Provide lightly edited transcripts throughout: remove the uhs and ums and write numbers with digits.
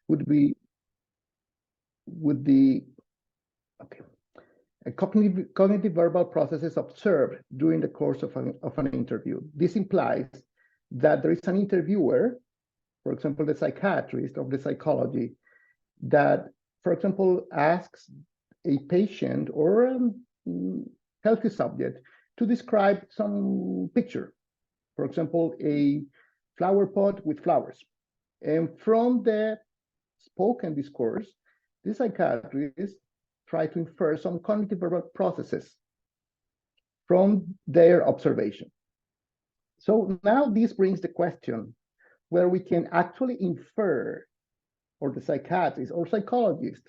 would be okay. Cognitive verbal processes observed during the course of an interview. This implies that there is an interviewer, for example, the psychiatrist or the psychology, that, for example, asks a patient or a healthy subject to describe some picture, for example, a flower pot with flowers. And from the spoken discourse, the psychiatrist try to infer some cognitive verbal processes from their observation. So now this brings the question where we can actually infer, or the psychiatrist or psychologist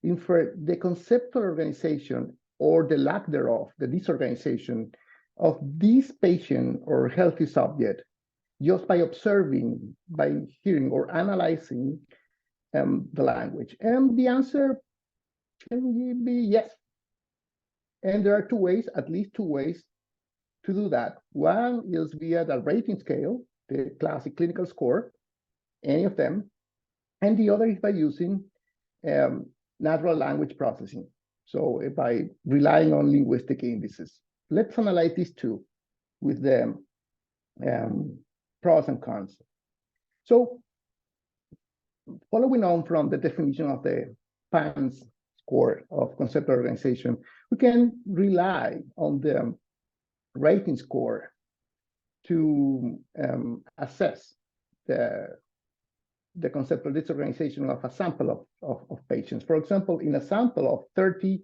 infer the conceptual organization or the lack thereof, the disorganization of this patient or healthy subject just by observing, by hearing or analyzing the language. And the answer can be yes. And there are two ways, at least two ways to do that. One is via the rating scale, the classic clinical score, any of them. And the other is by using natural language processing. So by relying on linguistic indices. Let's analyze these two with the pros and cons. So following on from the definition of the PANS score of conceptual organization, we can rely on the rating score to assess the conceptual disorganization of a sample of patients. For example, in a sample of 30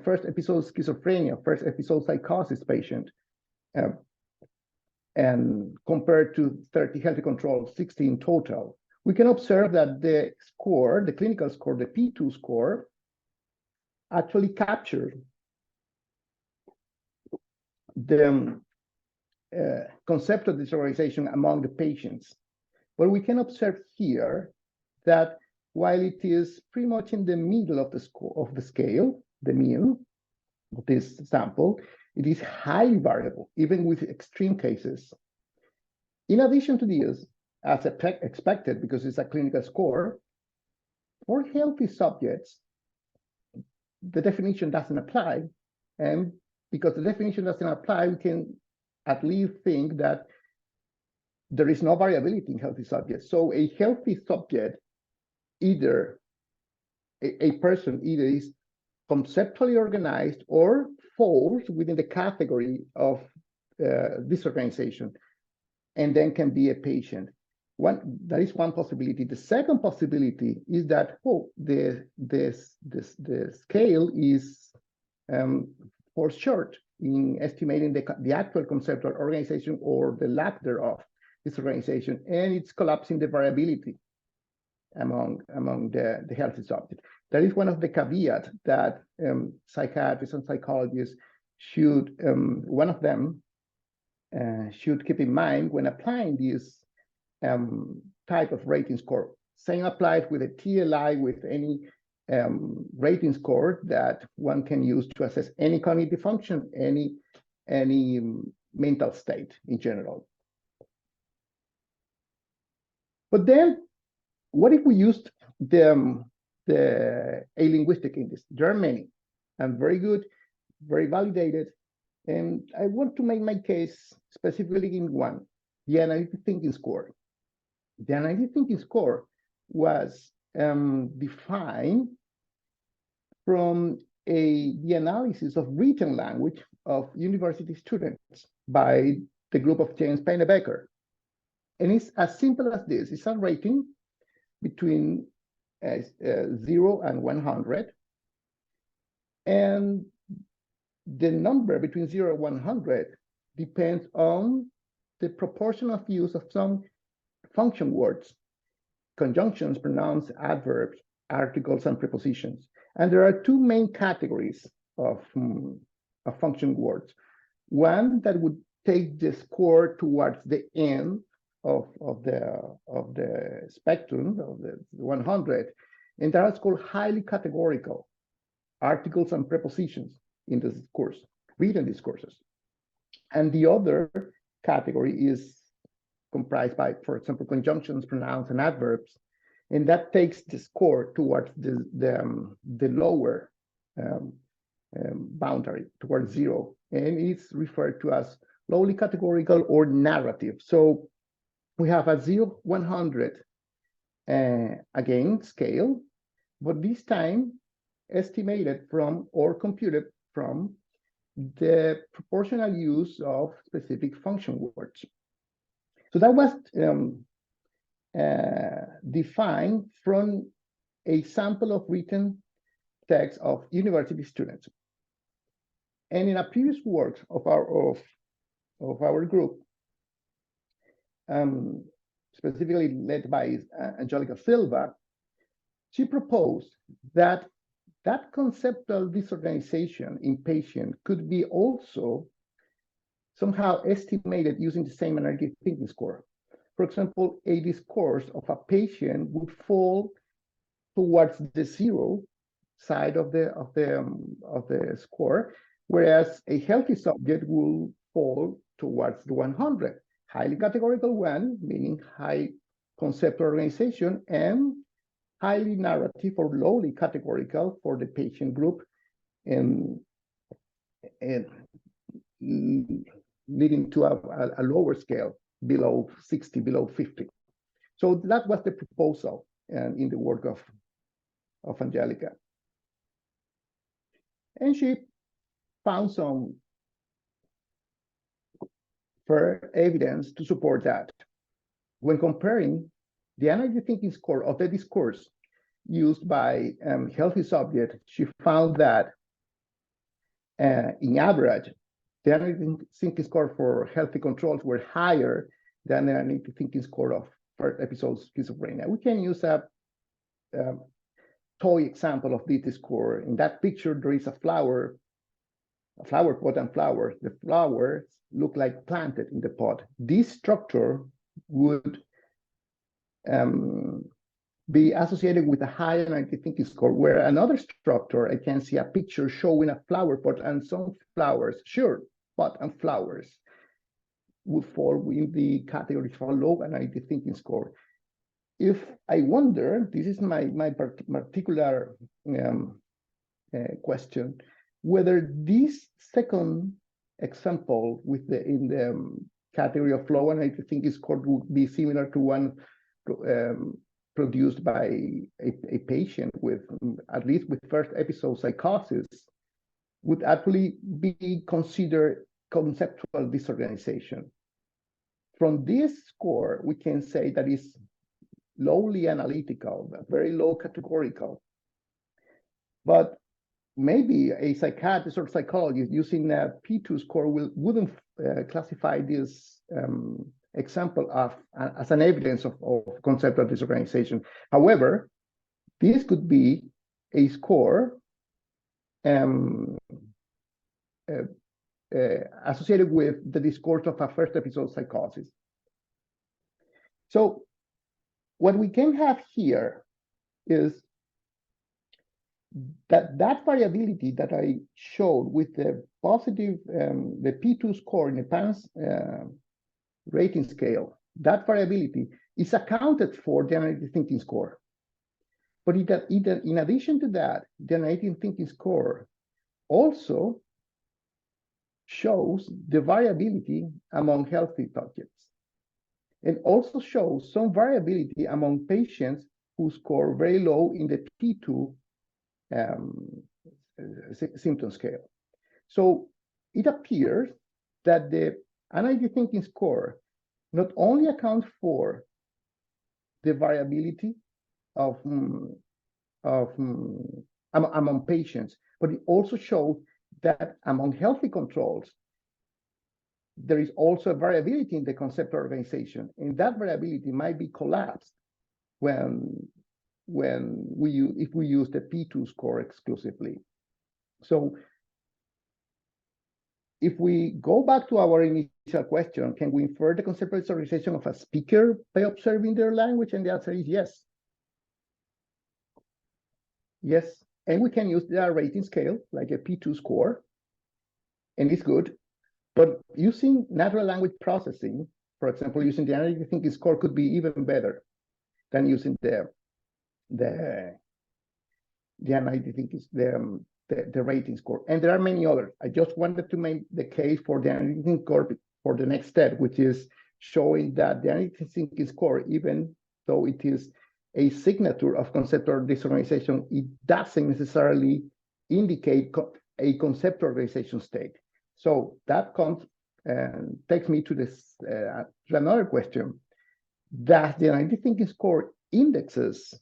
first episode schizophrenia, first episode psychosis patient, and compared to 30 healthy controls, 60 in total, we can observe that the score, the clinical score, the P2 score, actually captured the conceptual disorganization among the patients. But we can observe here that while it is pretty much in the middle of the score of the scale, the mean of this sample, it is highly variable, even with extreme cases. In addition to this, as expected, because it's a clinical score, for healthy subjects, the definition doesn't apply. And because the definition doesn't apply, we can at least think that there is no variability in healthy subjects. So a healthy subject, either a person either is conceptually organized or falls within the category of disorganization, and then can be a patient. That is one possibility. The second possibility is that the scale is for short in estimating the actual conceptual organization or the lack thereof disorganization, and it's collapsing the variability among the healthy subject. That is one of the caveats that psychiatrists and psychologists should, one of them should keep in mind when applying this type of rating score. Same applies with a TLI, with any rating score that one can use to assess any cognitive function, any mental state in general. But then, what if we used a linguistic index? There are many, and very good, very validated. And I want to make my case specifically in one, the analytic thinking score. The analytic thinking score was defined from the analysis of written language of university students by the group of James Pennebaker. And it's as simple as this. It's a rating between 0 and 100. And the number between 0 and 100 depends on the proportion of use of some function words, conjunctions, pronouns, adverbs, articles, and prepositions. And there are two main categories of function words. One that would take the score towards the end of the spectrum of the 100, and that is called highly categorical articles and prepositions in this course, written discourses. And the other category is comprised by, for example, conjunctions, pronouns, and adverbs. And that takes the score towards the lower boundary, towards 0. And it's referred to as lowly categorical or narrative. So we have a 0-100 again scale, but this time estimated from or computed from the proportional use of specific function words. So that was defined from a sample of written text of university students. And in a previous work of our group, specifically led by Angelica Silva, she proposed that conceptual disorganization in patients could be also somehow estimated using the same analytic thinking score. For example, a discourse of a patient would fall towards the 0 side of the score, whereas a healthy subject will fall towards the 100. Highly categorical one, meaning high conceptual organization, and highly narrative or lowly categorical for the patient group, and leading to a lower scale, below 60, below 50. So that was the proposal in the work of Angelica. And she found some further evidence to support that. When comparing the analytic thinking score of the discourse used by healthy subjects, she found that in average, the analytic thinking score for healthy controls were higher than the analytic thinking score of first episode schizophrenia. We can use a toy example of this score. In that picture, there is a flower pot and flowers. The flowers look like planted in the pot. This structure would be associated with a high analytic thinking score, where another structure, I can see a picture showing a flower pot and some flowers, sure, pot and flowers, would fall in the category of a low analytic thinking score. If I wonder, this is my particular question, whether this second example in the category of low analytic thinking score would be similar to one produced by a patient with, at least with first episode psychosis, would actually be considered conceptual disorganization. From this score, we can say that it's lowly analytical, very low categorical. But maybe a psychiatrist or psychologist using a P2 score wouldn't classify this example as an evidence of conceptual disorganization. However, this could be a score associated with the discourse of a first episode psychosis. So what we can have here is that variability that I showed with the positive, the P2 score in the PANSS rating scale, that variability is accounted for the analytic thinking score. But in addition to that, the analytic thinking score also shows the variability among healthy subjects, and also shows some variability among patients who score very low in the P2 symptom scale. So it appears that the analytic thinking score not only accounts for the variability of among patients, but it also shows that among healthy controls, there is also a variability in the conceptual organization, and that variability might be collapsed if we use the P2 score exclusively. So if we go back to our initial question, can we infer the conceptual disorganization of a speaker by observing their language? And the answer is yes. Yes, and we can use the rating scale, like a P2 score, and it's good. But using natural language processing, for example, using the analytic thinking score could be even better than using the the analytic thinking, the rating score. And there are many others. I just wanted to make the case for the analytic thinking score for the next step, which is showing that the analytic thinking score, even though it is a signature of conceptual disorganization, it doesn't necessarily indicate a conceptual organization state. So that takes me to this to another question. Does the analytic thinking score indexes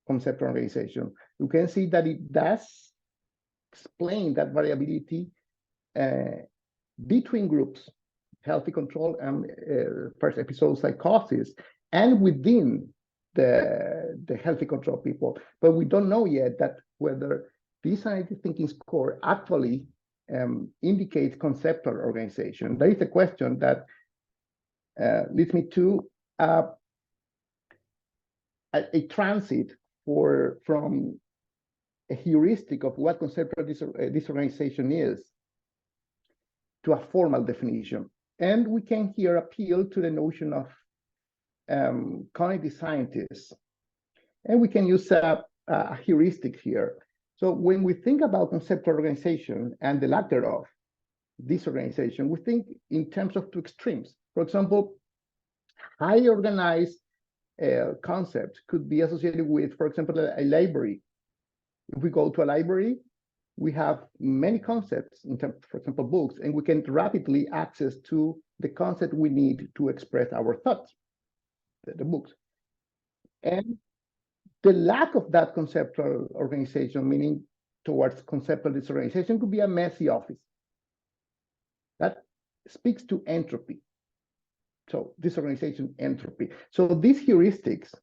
conceptual organization? You can see that it does explain that variability between groups, healthy control and first episode psychosis, and within the healthy control people. But we don't know yet that whether this analytic thinking score actually indicates conceptual organization. There is a question that leads me to a transit from a heuristic of what conceptual disorganization is to a formal definition. And we can here appeal to the notion of cognitive scientists. And we can use a heuristic here. So when we think about conceptual organization and the lack thereof, disorganization, we think in terms of two extremes. For example, highly organized concept could be associated with, for example, a library. If we go to a library, we have many concepts in terms, for example, books, and we can rapidly access to the concept we need to express our thoughts, the books. And the lack of that conceptual organization, meaning towards conceptual disorganization, could be a messy office. That speaks to entropy. So disorganization, entropy. So these heuristics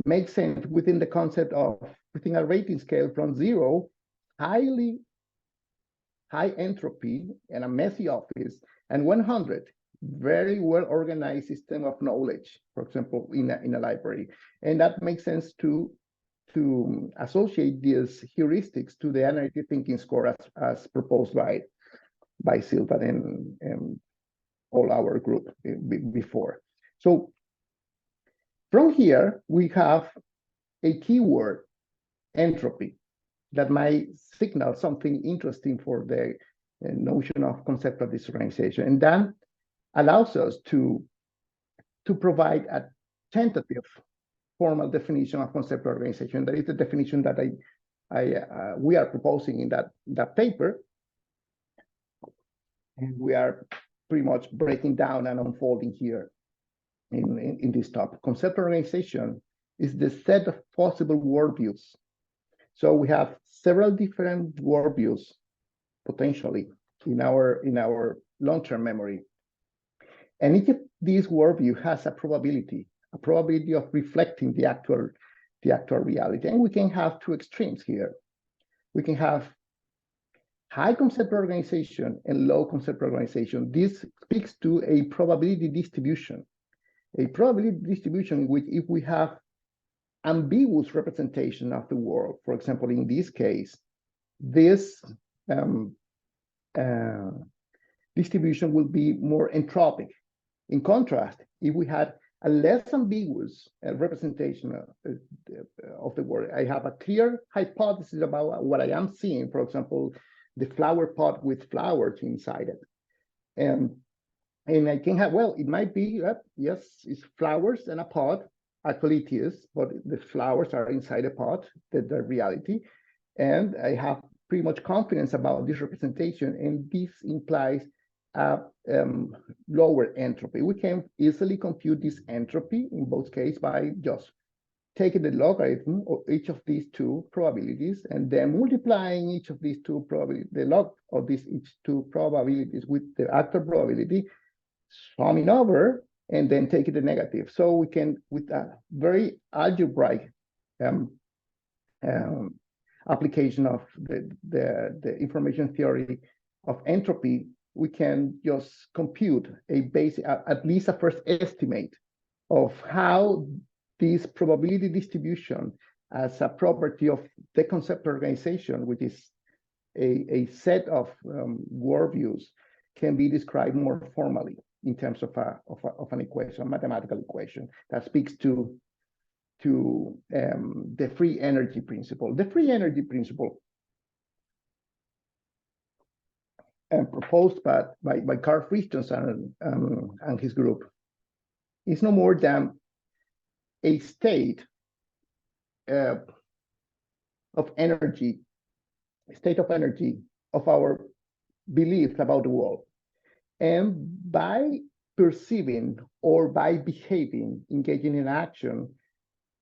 make sense within the concept of, within a rating scale from 0, high entropy and a messy office, and 100, very well organized system of knowledge, for example, in a library. And that makes sense to associate these heuristics to the analytic thinking score as proposed by Silva and all our group before. So from here, we have a keyword, entropy, that might signal something interesting for the notion of conceptual disorganization. And that allows us to provide a tentative formal definition of conceptual organization. That is the definition that we are proposing in that paper. And we are pretty much breaking down and unfolding here in this topic. Conceptual organization is the set of possible worldviews. So we have several different worldviews potentially in our long-term memory. And each of these worldview has a probability of reflecting the actual reality. And we can have two extremes here. We can have high conceptual organization and low conceptual organization. This speaks to a probability distribution. A probability distribution in which, if we have ambiguous representation of the world, for example, in this case, this distribution will be more entropic. In contrast, if we had a less ambiguous representation of the world, I have a clear hypothesis about what I am seeing, for example, the flower pot with flowers inside it. And I can have, well, it might be, yes, it's flowers and a pot. Actually it is, but the flowers are inside a pot, the reality. And I have pretty much confidence about this representation, and this implies lower entropy. We can easily compute this entropy in both cases by just taking the logarithm of each of these two probabilities and then multiplying each of these two probabilities, the log of these each two probabilities with the actual probability, summing over, and then taking the negative. So we can, with a very algebraic application of the information theory of entropy, we can just compute a basic, at least a first estimate of how this probability distribution as a property of the conceptual organization, which is a set of worldviews, can be described more formally in terms of an equation, a mathematical equation that speaks to to the free energy principle. The free energy principle proposed by Carl Christensen and his group is no more than a state of energy, of our beliefs about the world. And by perceiving or by behaving, engaging in action,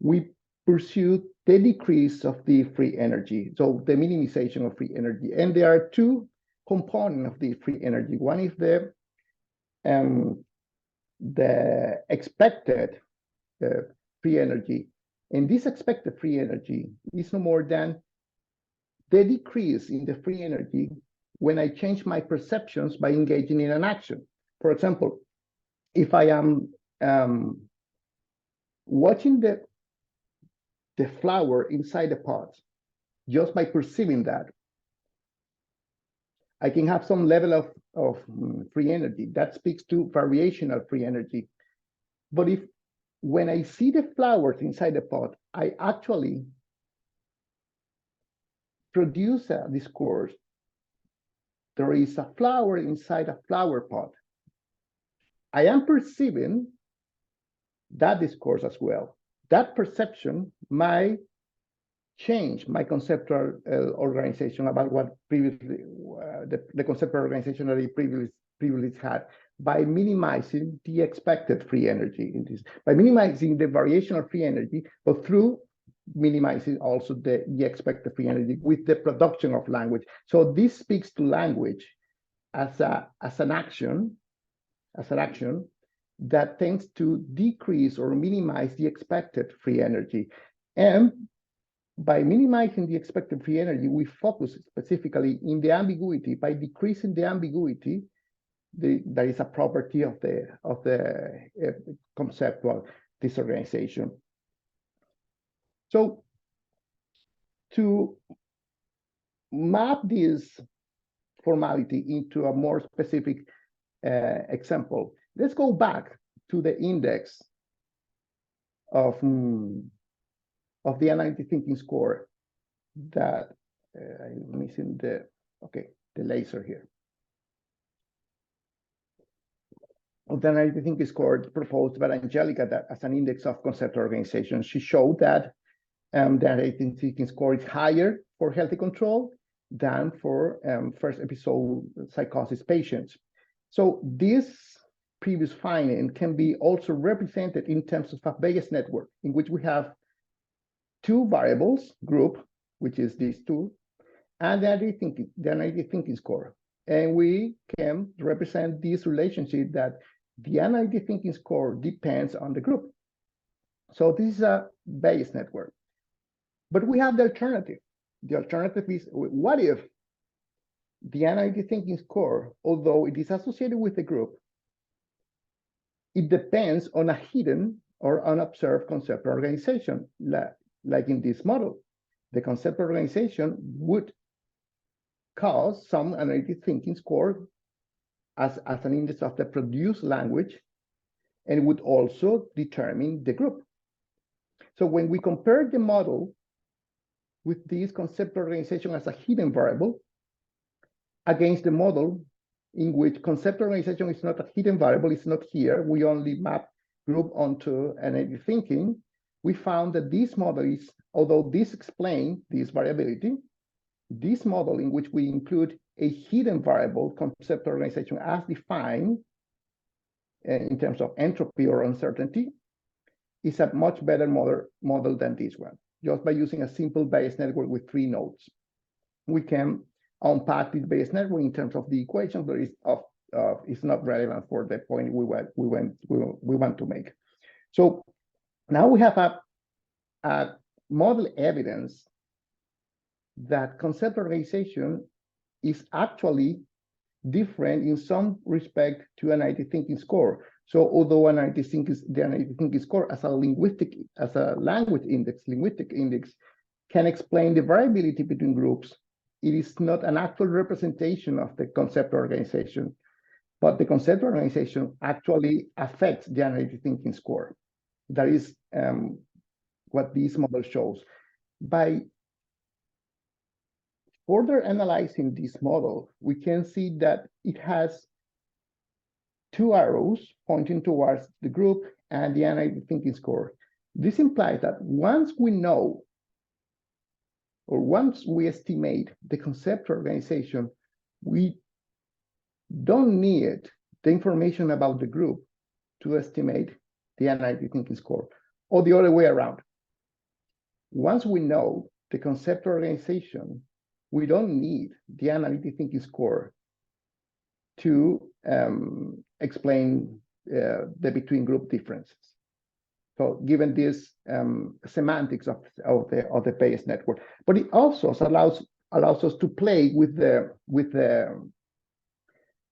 we pursue the decrease of the free energy, so the minimization of free energy. And there are two components of the free energy. One is the expected free energy. And this expected free energy is no more than the decrease in the free energy when I change my perceptions by engaging in an action. For example, if I am watching the flower inside the pot, just by perceiving that, I can have some level of free energy. That speaks to variational free energy. But if when I see the flowers inside the pot, I actually produce a discourse. There is a flower inside a flower pot. I am perceiving that discourse as well. That perception might change my conceptual organization about what previously, the conceptual organization that I previously had, by minimizing the expected free energy in this, by minimizing the variational free energy, but through minimizing also the expected free energy with the production of language. So this speaks to language as an action that tends to decrease or minimize the expected free energy. And by minimizing the expected free energy, we focus specifically in the ambiguity. By decreasing the ambiguity, that is a property of the conceptual disorganization. So to map this formality into a more specific example, let's go back to the index of the analytic thinking score that I'm missing the laser here. Of the analytic thinking score proposed by Angelica that as an index of conceptual organization. She showed that the analytic thinking score is higher for healthy control than for first episode psychosis patients. So this previous finding can be also represented in terms of a Bayes network, in which we have two variables, group, which is these two, and the analytic thinking score. And we can represent this relationship that the analytic thinking score depends on the group. So this is a Bayes network. But we have the alternative. The alternative is, what if the analytic thinking score, although it is associated with the group, it depends on a hidden or unobserved conceptual organization, like in this model. The conceptual organization would cause some analytic thinking score as an index of the produced language, and would also determine the group. So when we compare the model with this conceptual organization as a hidden variable against the model in which conceptual organization is not a hidden variable, it's not here, we only map group onto analytic thinking, we found that this model is, although this explains this variability, this model in which we include a hidden variable conceptual organization as defined in terms of entropy or uncertainty is a much better model than this one. Just by using a simple Bayes network with 3 nodes, we can unpack this Bayes network in terms of the equation, but it's not relevant for the point we want to make. So now we have a model evidence that conceptual organization is actually different in some respect to analytic thinking score. So although the analytic thinking score as a linguistic index can explain the variability between groups, it is not an actual representation of the conceptual organization, but the conceptual organization actually affects the analytic thinking score. That is what this model shows. By further analyzing this model, we can see that it has two arrows pointing towards the group and the analytic thinking score. This implies that once we know, or once we estimate the conceptual organization, we don't need the information about the group to estimate the analytic thinking score, or the other way around. Once we know the conceptual organization, we don't need the analytic thinking score to explain the between group differences. So given this semantics of the Bayes network, but it also allows us to play with the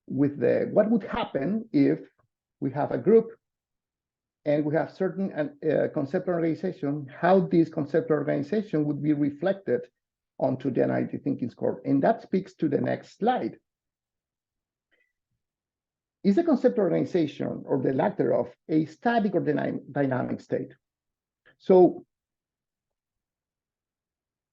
what would happen if we have a group and we have certain conceptual organization, how this conceptual organization would be reflected onto the analytic thinking score. And that speaks to the next slide. Is the conceptual organization, or the lack thereof, a static or dynamic state? So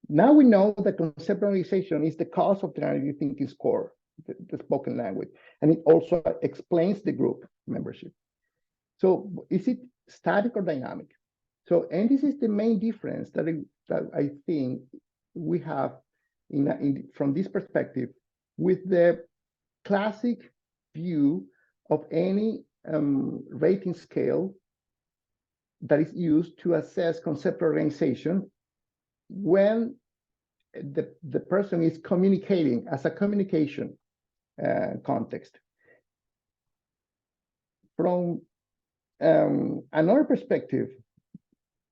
now we know that conceptual organization is the cause of the analytic thinking score, the spoken language, and it also explains the group membership. So is it static or dynamic? So, and this is the main difference that I think we have from this perspective with the classic view of any rating scale that is used to assess conceptual organization when the person is communicating as a communication context. From another perspective,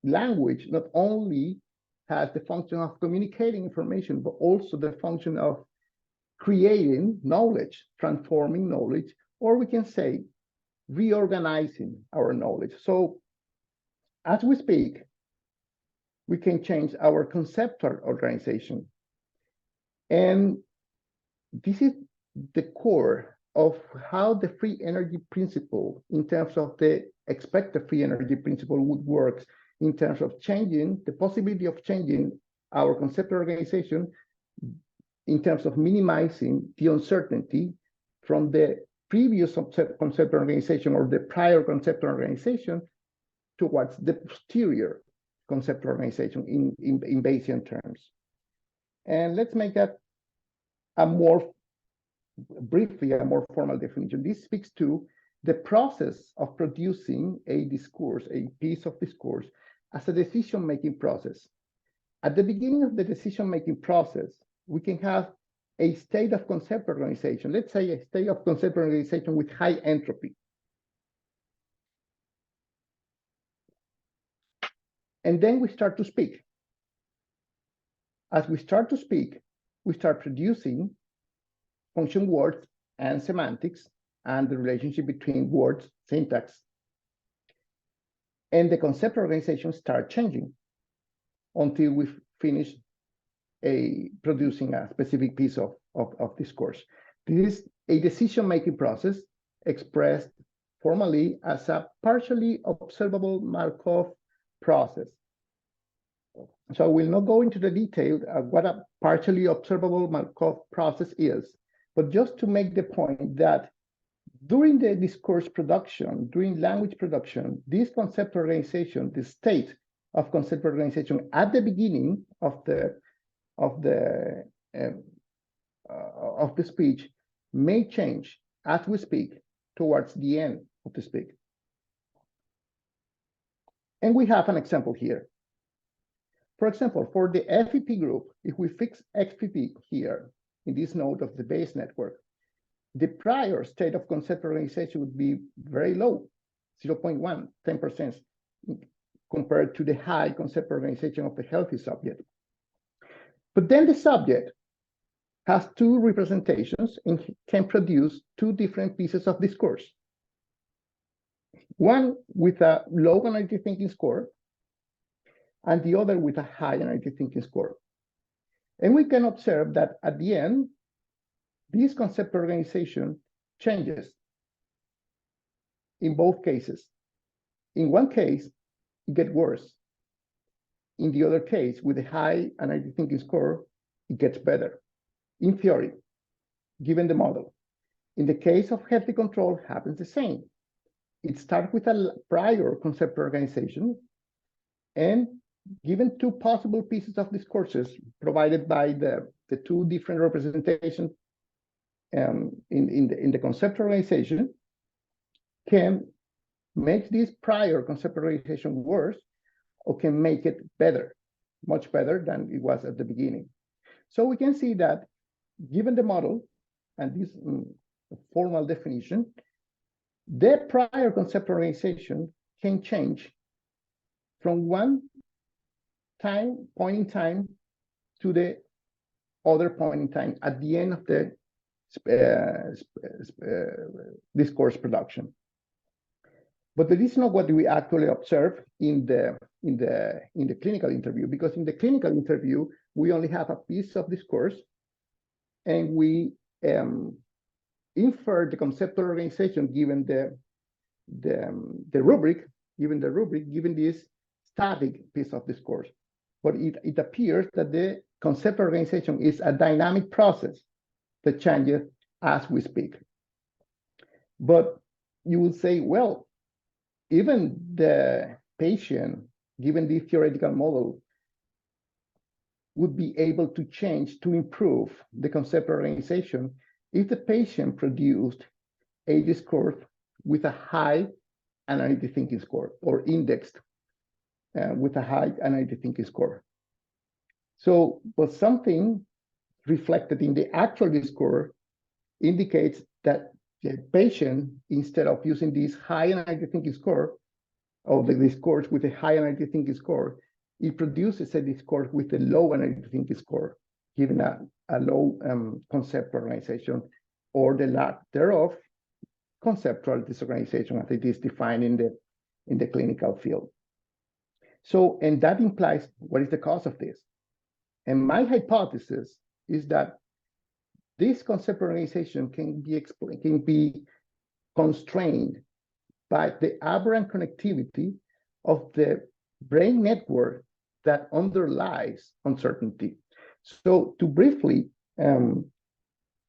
language not only has the function of communicating information, but also the function of creating knowledge, transforming knowledge, or we can say reorganizing our knowledge. So as we speak, we can change our conceptual organization. And this is the core of how the free energy principle, in terms of the expected free energy principle, would work in terms of changing, the possibility of changing our conceptual organization in terms of minimizing the uncertainty from the previous conceptual organization or the prior conceptual organization towards the posterior conceptual organization in Bayesian terms. And let's make that a more formal definition. This speaks to the process of producing a discourse, a piece of discourse, as a decision-making process. At the beginning of the decision-making process, we can have a state of conceptual organization, let's say a state of conceptual organization with high entropy. And then we start to speak. As we start to speak, we start producing function words and semantics and the relationship between words, syntax. And the conceptual organization starts changing until we finish producing a specific piece of discourse. This is a decision-making process expressed formally as a partially observable Markov process. So I will not go into the detail of what a partially observable Markov process is, but just to make the point that during the discourse production, during language production, this conceptual organization, the state of conceptual organization at the beginning of the speech may change as we speak towards the end of the speech. And we have an example here. For example, for the FEP group, if we fix XPP here in this node of the Bayes network, the prior state of conceptual organization would be very low, 0.1, 10%, compared to the high conceptual organization of the healthy subject. But then the subject has two representations and can produce two different pieces of discourse. One with a low analytic thinking score, and the other with a high analytic thinking score. And we can observe that at the end, this conceptual organization changes in both cases. In one case, it gets worse. in the other case, with a high analytic thinking score, it gets better. In theory, given the model. In the case of healthy control, happens the same. It starts with a prior conceptual organization, and given two possible pieces of discourses provided by the two different representations in the conceptual organization, can make this prior conceptual organization worse, or can make it better, much better than it was at the beginning. So we can see that given the model and this formal definition, the prior conceptual organization can change from one point in time to the other point in time at the end of the discourse production. But that is not what we actually observe in the clinical interview, because in the clinical interview we only have a piece of discourse, and we infer the conceptual organization given the rubric, given this static piece of discourse. But it appears that the conceptual organization is a dynamic process that changes as we speak. But you will say, well, even the patient, given this theoretical model, would be able to change, to improve the conceptual organization if the patient produced a discourse with a high analytic thinking score, or indexed with a high analytic thinking score. So, but something reflected in the actual discourse indicates that the patient, instead of using this high analytic thinking score, or the discourse with a high analytic thinking score, it produces a discourse with a low analytic thinking score, given a low conceptual organization, or the lack thereof conceptual disorganization, as it is defined in the clinical field. So, and that implies, what is the cause of this? And my hypothesis is that this conceptual organization can be constrained by the aberrant connectivity of the brain network that underlies uncertainty. So to briefly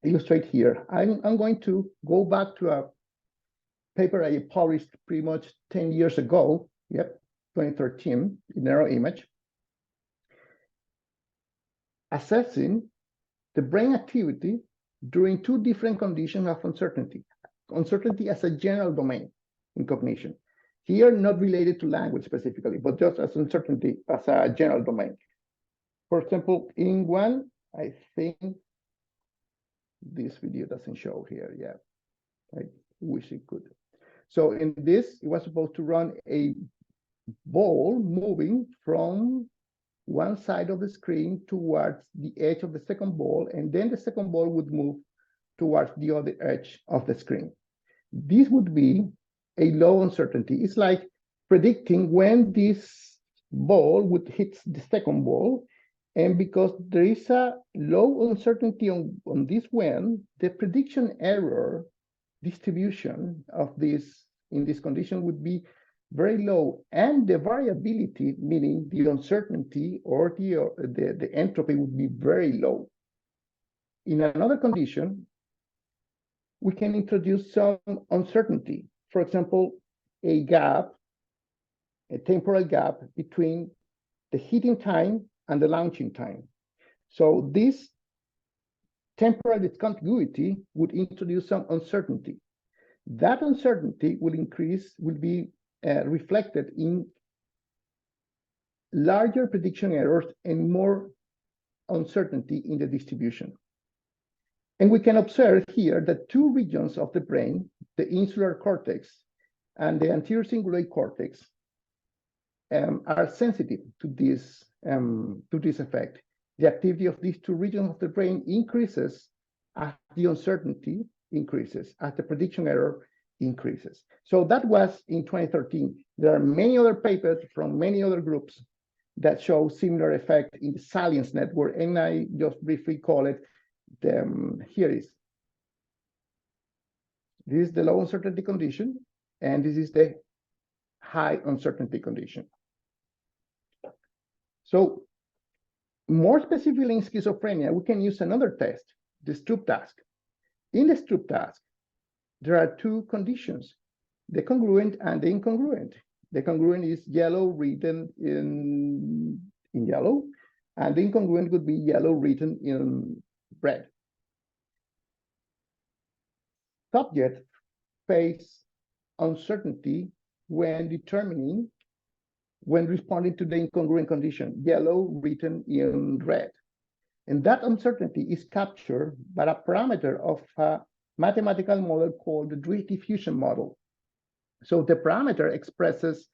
illustrate here, I'm going to go back to a paper I published pretty much 10 years ago, 2013, in Neuroimage, assessing the brain activity during two different conditions of uncertainty. Uncertainty as a general domain in cognition. Here, not related to language specifically, but just as uncertainty as a general domain. For example, in one, I think this video doesn't show here yet. I wish it could. So in this, it was supposed to run a ball moving from one side of the screen towards the edge of the second ball, and then the second ball would move towards the other edge of the screen. This would be a low uncertainty. It's like predicting when this ball would hit the second ball, and because there is a low uncertainty on this when, the prediction error distribution of this in this condition would be very low, and the variability, meaning the uncertainty or the entropy, would be very low. In another condition, we can introduce some uncertainty. For example, a temporal gap between the hitting time and the launching time. So this temporal discontinuity would introduce some uncertainty. That uncertainty will be reflected in larger prediction errors and more uncertainty in the distribution. And we can observe here that two regions of the brain, the insular cortex and the anterior cingulate cortex, are sensitive to this effect. The activity of these two regions of the brain increases as the uncertainty increases, as the prediction error increases. So that was in 2013. There are many other papers from many other groups that show similar effect in the salience network, and I just briefly call it this is the low uncertainty condition, and this is the high uncertainty condition. So more specifically in schizophrenia, we can use another test, the Stroop task. In the Stroop task, there are two conditions, the congruent and the incongruent. The congruent is yellow written in yellow, and the incongruent would be yellow written in red. Subjects face uncertainty when responding to the incongruent condition, yellow written in red. And that uncertainty is captured by a parameter of a mathematical model called the drift diffusion model. So the parameter expresses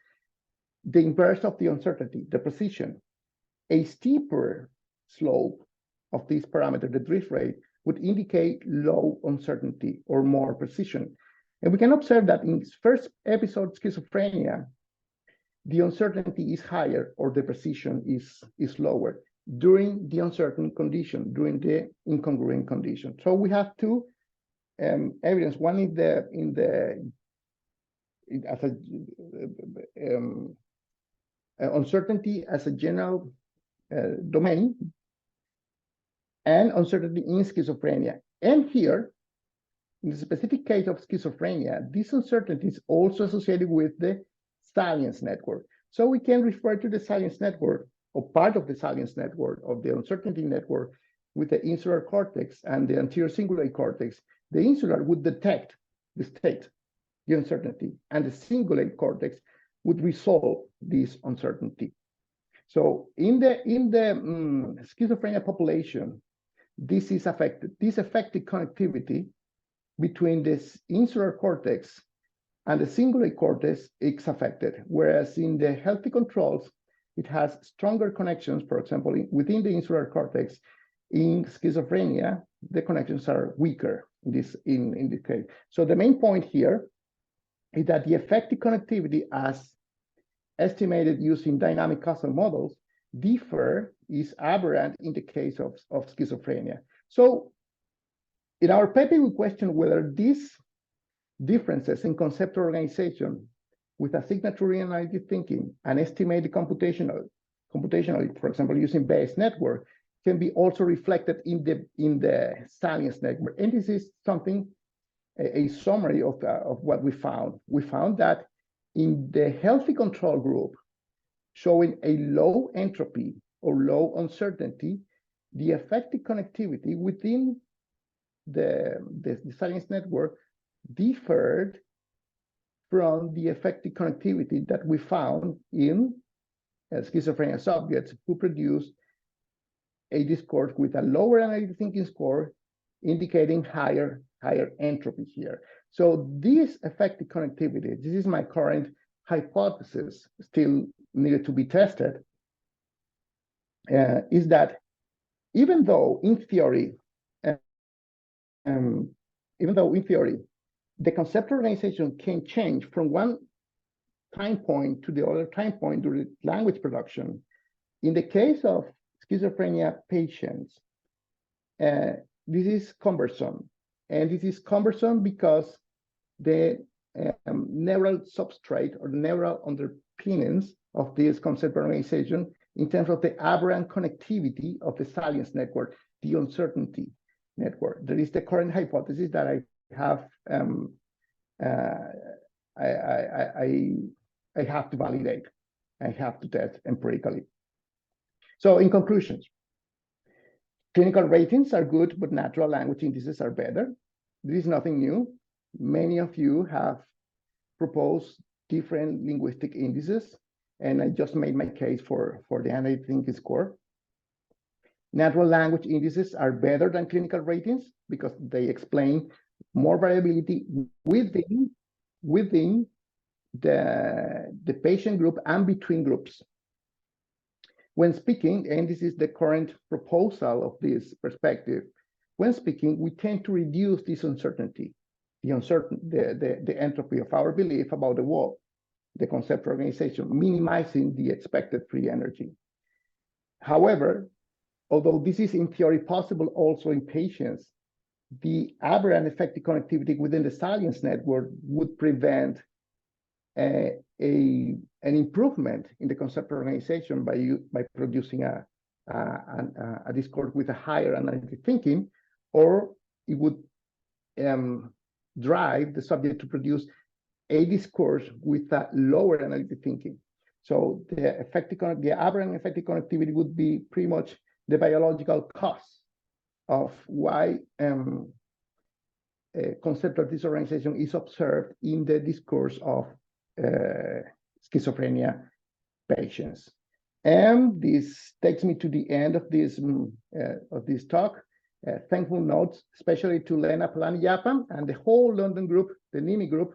the inverse of the uncertainty, the precision. A steeper slope of this parameter, the drift rate, would indicate low uncertainty or more precision. And we can observe that in first episode schizophrenia, the uncertainty is higher or the precision is lower during the uncertain condition, during the incongruent condition. So we have two evidence. One is uncertainty as a general domain, and uncertainty in schizophrenia. And here, in the specific case of schizophrenia, this uncertainty is also associated with the salience network. So we can refer to the salience network, or part of the salience network, of the uncertainty network, with the insular cortex and the anterior cingulate cortex. The insular would detect the state, the uncertainty, and the cingulate cortex would resolve this uncertainty. So in the schizophrenia population, this is affected. This affected connectivity between this insular cortex and the cingulate cortex is affected, whereas in the healthy controls, it has stronger connections. For example, within the insular cortex, in schizophrenia, the connections are weaker in this case. So the main point here is that the effective connectivity, as estimated using dynamic causal models, is aberrant in the case of schizophrenia. So in our paper, we question whether these differences in conceptual organization with a signature analytic thinking and estimated computationally, for example, using Bayes network, can be also reflected in the salience network. And this is something, a summary of what we found. We found that in the healthy control group, showing a low entropy or low uncertainty, the effective connectivity within the salience network differed from the effective connectivity that we found in schizophrenia subjects who produced a discourse with a lower analytic thinking score, indicating higher entropy here. So this effective connectivity, this is my current hypothesis, still needed to be tested, is that even though in theory, the conceptual organization can change from one time point to the other time point during language production, in the case of schizophrenia patients, this is cumbersome. And this is cumbersome because the neural substrate or neural underpinnings of this conceptual organization in terms of the aberrant connectivity of the salience network, the uncertainty network. That is the current hypothesis that I have I have to validate. I have to test empirically. So in conclusions, clinical ratings are good, but natural language indices are better. This is nothing new. Many of you have proposed different linguistic indices, and I just made my case for the analytic thinking score. Natural language indices are better than clinical ratings because they explain more variability within the patient group and between groups. When speaking, and this is the current proposal of this perspective, when speaking, we tend to reduce this uncertainty, the entropy of our belief about the world, the conceptual organization, minimizing the expected free energy. However, although this is in theory possible also in patients, the aberrant effective connectivity within the salience network would prevent an improvement in the conceptual organization by producing a discourse with a higher analytic thinking, or it would drive the subject to produce a discourse with a lower analytic thinking. So the aberrant effective connectivity would be pretty much the biological cause of why conceptual disorganization is observed in the discourse of schizophrenia patients. And this takes me to the end of this talk. Thankful notes, especially to Lena Palani-Yapam and the whole London group, the NIMI group,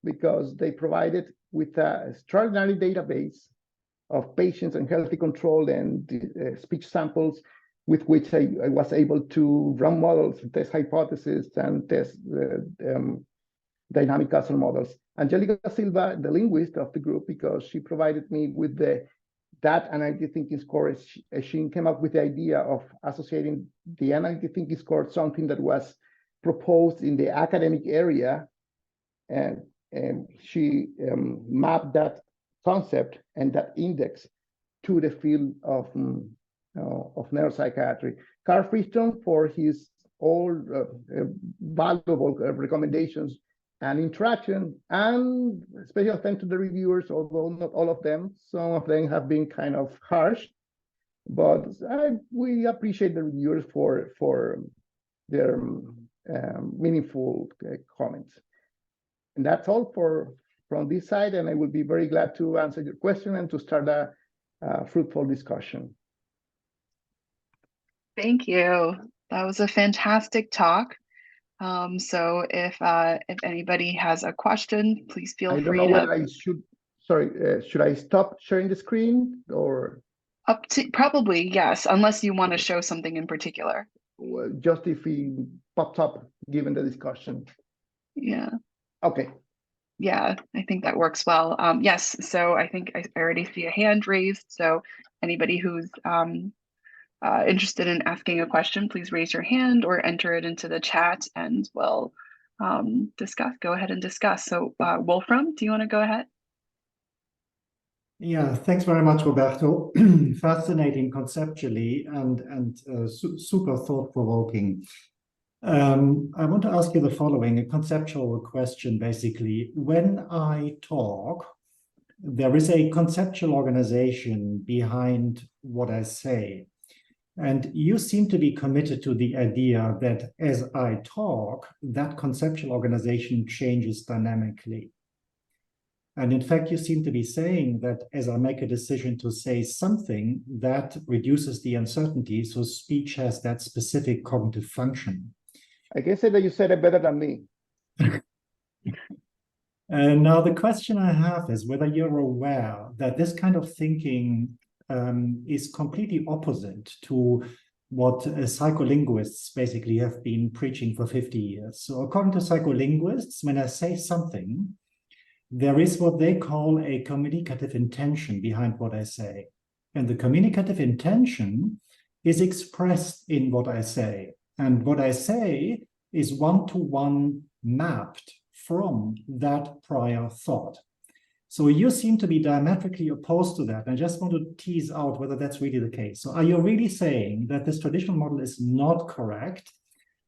because they provided with an extraordinary database of patients and healthy control and speech samples with which I was able to run models, test hypotheses, and test dynamic causal models. Angelica Silva, the linguist of the group, because she provided me with that analytic thinking score, she came up with the idea of associating the analytic thinking score, something that was proposed in the academic area, and she mapped that concept and that index to the field of neuropsychiatry. Carl Friston for his all valuable recommendations and interaction, and special thanks to the reviewers, although not all of them. Some of them have been kind of harsh, but we appreciate the reviewers for their meaningful comments. And that's all from this side, and I will be very glad to answer your question and to start a fruitful discussion. Thank you. That was a fantastic talk. So if anybody has a question, please feel free to. I don't know whether I should. Sorry, should I stop sharing the screen or? Up to probably yes, unless you want to show something in particular. Well, just if he pops up given the discussion. Yeah. Okay. Yeah, I think that works well. Yes, so I think I already see a hand raised. So anybody who's interested in asking a question, please raise your hand or enter it into the chat and we'll go ahead and discuss. So Wolfram, do you want to go ahead? Yeah, thanks very much, Roberto. Fascinating conceptually and super thought-provoking. I want to ask you the following, a conceptual question, basically. When I talk, there is a conceptual organization behind what I say. And you seem to be committed to the idea that as I talk, that conceptual organization changes dynamically. And in fact, you seem to be saying that as I make a decision to say something, that reduces the uncertainty, so speech has that specific cognitive function. I can say that you said it better than me. Now, the question I have is whether you're aware that this kind of thinking is completely opposite to what psycholinguists basically have been preaching for 50 years. So according to psycholinguists, when I say something, there is what they call a communicative intention behind what I say. And the communicative intention is expressed in what I say. And what I say is one-to-one mapped from that prior thought. So you seem to be diametrically opposed to that. I just want to tease out whether that's really the case. So are you really saying that this traditional model is not correct?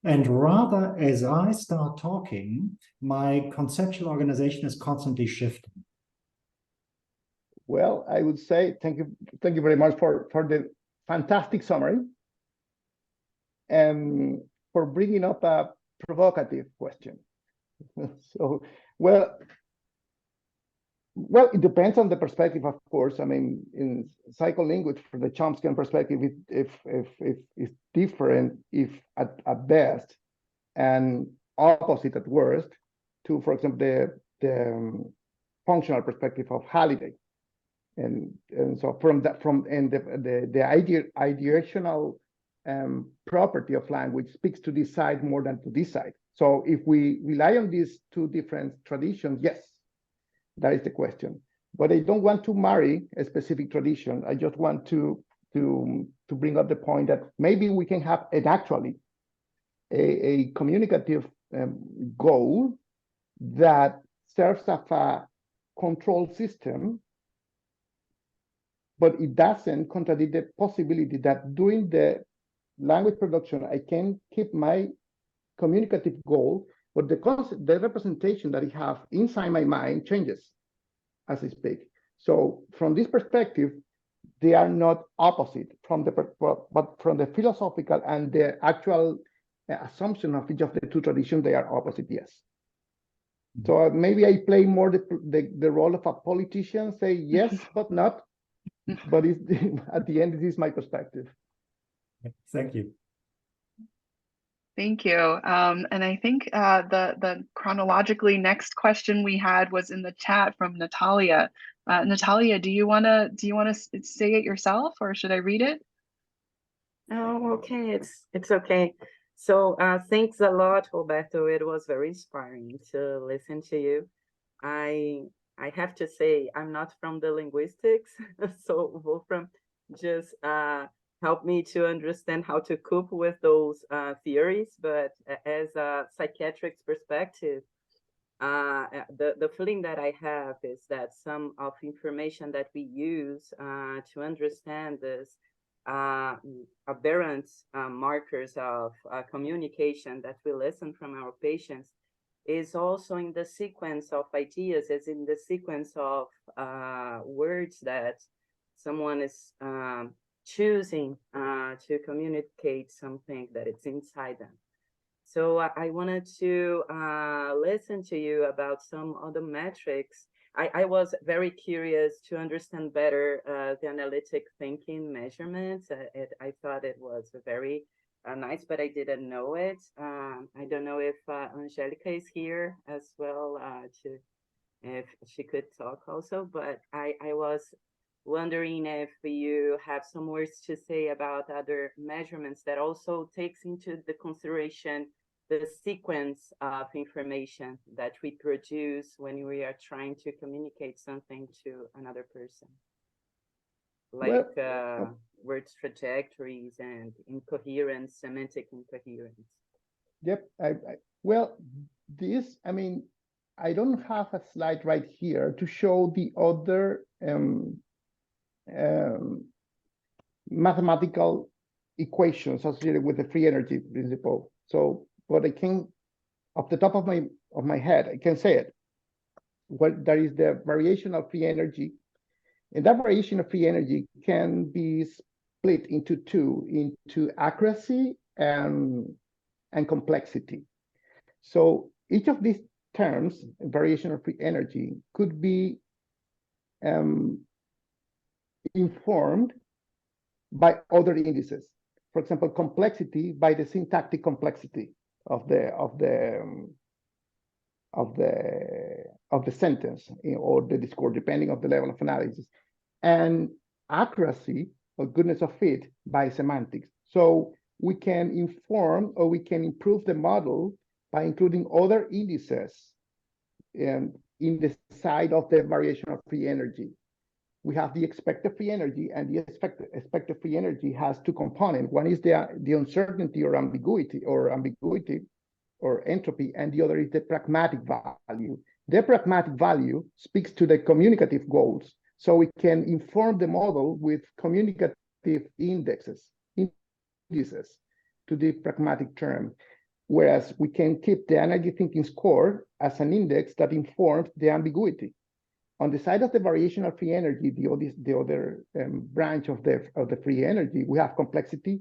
And rather, as I start talking, my conceptual organization is constantly shifting? Well, I would say thank you very much for the fantastic summary and for bringing up a provocative question. So, well, it depends on the perspective, of course. I mean, in psycholinguistics, from the Chomskyan perspective, it's different, if at best, and opposite at worst, to, for example, the functional perspective of Halliday. And so the ideational property of language speaks to this side more than to this side. So if we rely on these two different traditions, yes, that is the question. But I don't want to marry a specific tradition. I just want to bring up the point that maybe we can have a communicative goal that serves as a control system, but it doesn't contradict the possibility that during the language production, I can keep my communicative goal, but the representation that I have inside my mind changes as I speak. So from this perspective, they are not opposite but from the philosophical and the actual assumption of each of the two traditions, they are opposite, yes. So maybe I play more the role of a politician, say yes, but not. But at the end, this is my perspective. Thank you. Thank you. And I think the chronologically next question we had was in the chat from Natalia. Natalia, do you wanna say it yourself, or should I read it? Oh, okay, it's okay. So thanks a lot, Roberto. It was very inspiring to listen to you. I have to say I'm not from the linguistics, so Wolfram just helped me to understand how to cope with those theories. But as a psychiatric's perspective, the feeling that I have is that some of information that we use to understand this aberrant markers of communication that we listen from our patients is also in the sequence of ideas, is in the sequence of words that someone is choosing to communicate something that it's inside them. So I wanted to listen to you about some other metrics. I was very curious to understand better the analytic thinking measurements. I thought it was very nice, but I didn't know it. I don't know if Angelica is here as well, if she could talk also, but I was wondering if you have some words to say about other measurements that also takes into the consideration the sequence of information that we produce when we are trying to communicate something to another person, like words trajectories and incoherence, semantic incoherence. Yep. Well, I mean, I don't have a slide right here to show the other mathematical equations associated with the free energy principle. So, but I can, off the top of my head, I can say it. What there is the variation of free energy, and that variation of free energy can be split into two, into accuracy and complexity. So each of these terms, variation of free energy, could be informed by other indices. For example, complexity by the syntactic complexity of the sentence or the discourse, depending on the level of analysis, and accuracy or goodness of fit by semantics. So we can inform or we can improve the model by including other indices in the side of the variation of free energy. We have the expected free energy, and the expected free energy has two components. One is the uncertainty or ambiguity or entropy, and the other is the pragmatic value. The pragmatic value speaks to the communicative goals, so we can inform the model with communicative indices to the pragmatic term, whereas we can keep the energy thinking score as an index that informs the ambiguity. On the side of the variation of free energy, the other branch of the free energy, we have complexity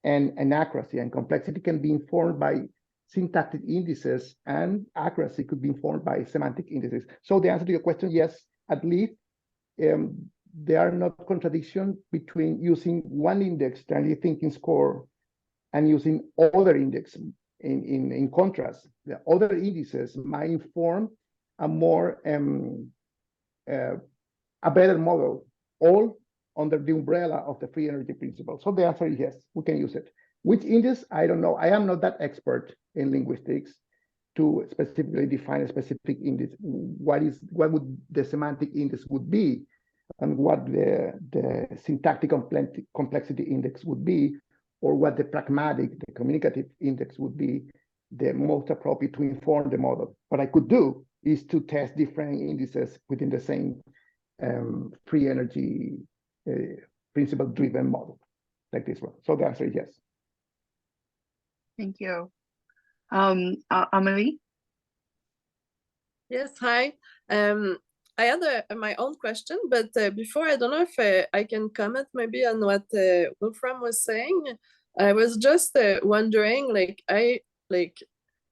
and accuracy, and complexity can be informed by syntactic indices, and accuracy could be informed by semantic indices. So the answer to your question, yes, at least there are not contradictions between using one index, the energy thinking score, and using other index. In contrast, the other indices might inform a more a better model, all under the umbrella of the free energy principle. So the answer is yes, we can use it. Which index? I don't know. I am not that expert in linguistics to specifically define a specific index. What would the semantic index would be, and what the syntactic complexity index would be, or what the pragmatic, the communicative index would be the most appropriate to inform the model. What I could do is to test different indices within the same free energy principle-driven model, like this one. So the answer is yes. Thank you. Amelie? Yes, hi. I had my own question, but before, I don't know if I can comment maybe on what Wolfram was saying. I was just wondering, I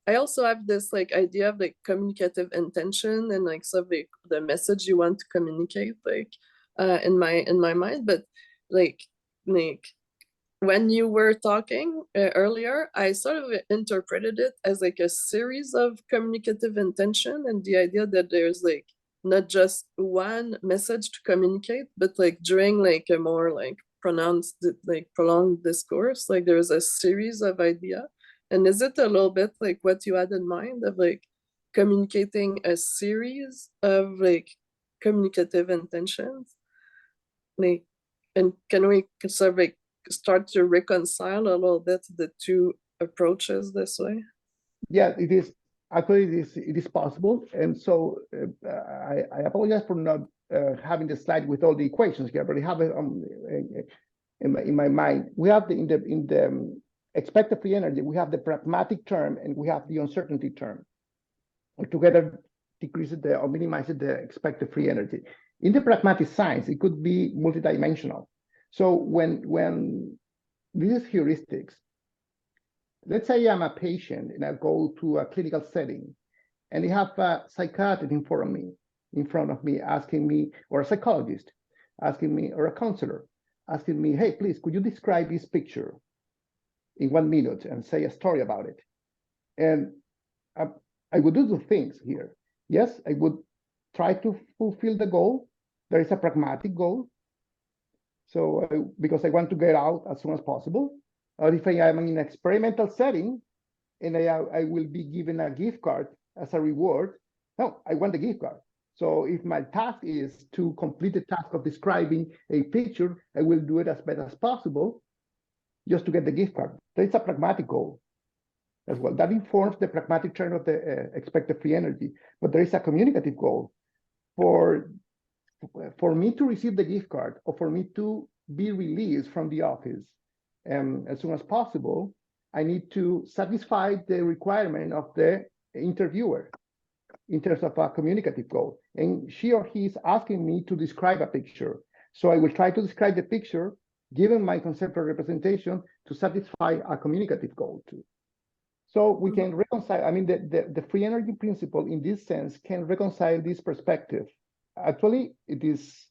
also have this like idea of like communicative intention and like sort of the message you want to communicate in my mind, but like when you were talking earlier, I sort of interpreted it as like a series of communicative intention, and the idea that there's like not just one message to communicate, but like during like a more like pronounced, like prolonged discourse, like there's a series of idea. And is it a little bit like what you had in mind of like communicating a series of like communicative intentions? Like, and can we sort of like start to reconcile a little bit the two approaches this way? Yeah, it is. Actually, it is possible. And so I apologize for not having the slide with all the equations here, but I have it in my mind. We have in the expected free energy, we have the pragmatic term and we have the uncertainty term. Together decreases or minimizes the expected free energy. In the pragmatic science, it could be multidimensional. So when these heuristics, let's say I'm a patient and I go to a clinical setting and they have a psychiatrist in front of me asking me, or a psychologist asking me, or a counselor asking me, hey, please, could you describe this picture in 1 minute and say a story about it? And I would do 2 things here. Yes, I would try to fulfill the goal. There is a pragmatic goal. So because I want to get out as soon as possible. Or if I am in an experimental setting and I will be given a gift card as a reward, no, I want the gift card. So if my task is to complete the task of describing a picture, I will do it as best as possible just to get the gift card. There is a pragmatic goal as well. That informs the pragmatic term of the expected free energy. But there is a communicative goal. For me to receive the gift card or for me to be released from the office as soon as possible, I need to satisfy the requirement of the interviewer in terms of a communicative goal. And she or he is asking me to describe a picture. So I will try to describe the picture given my conceptual representation to satisfy a communicative goal too. So we can reconcile, I mean, the free energy principle in this sense can reconcile this perspective. Actually, it is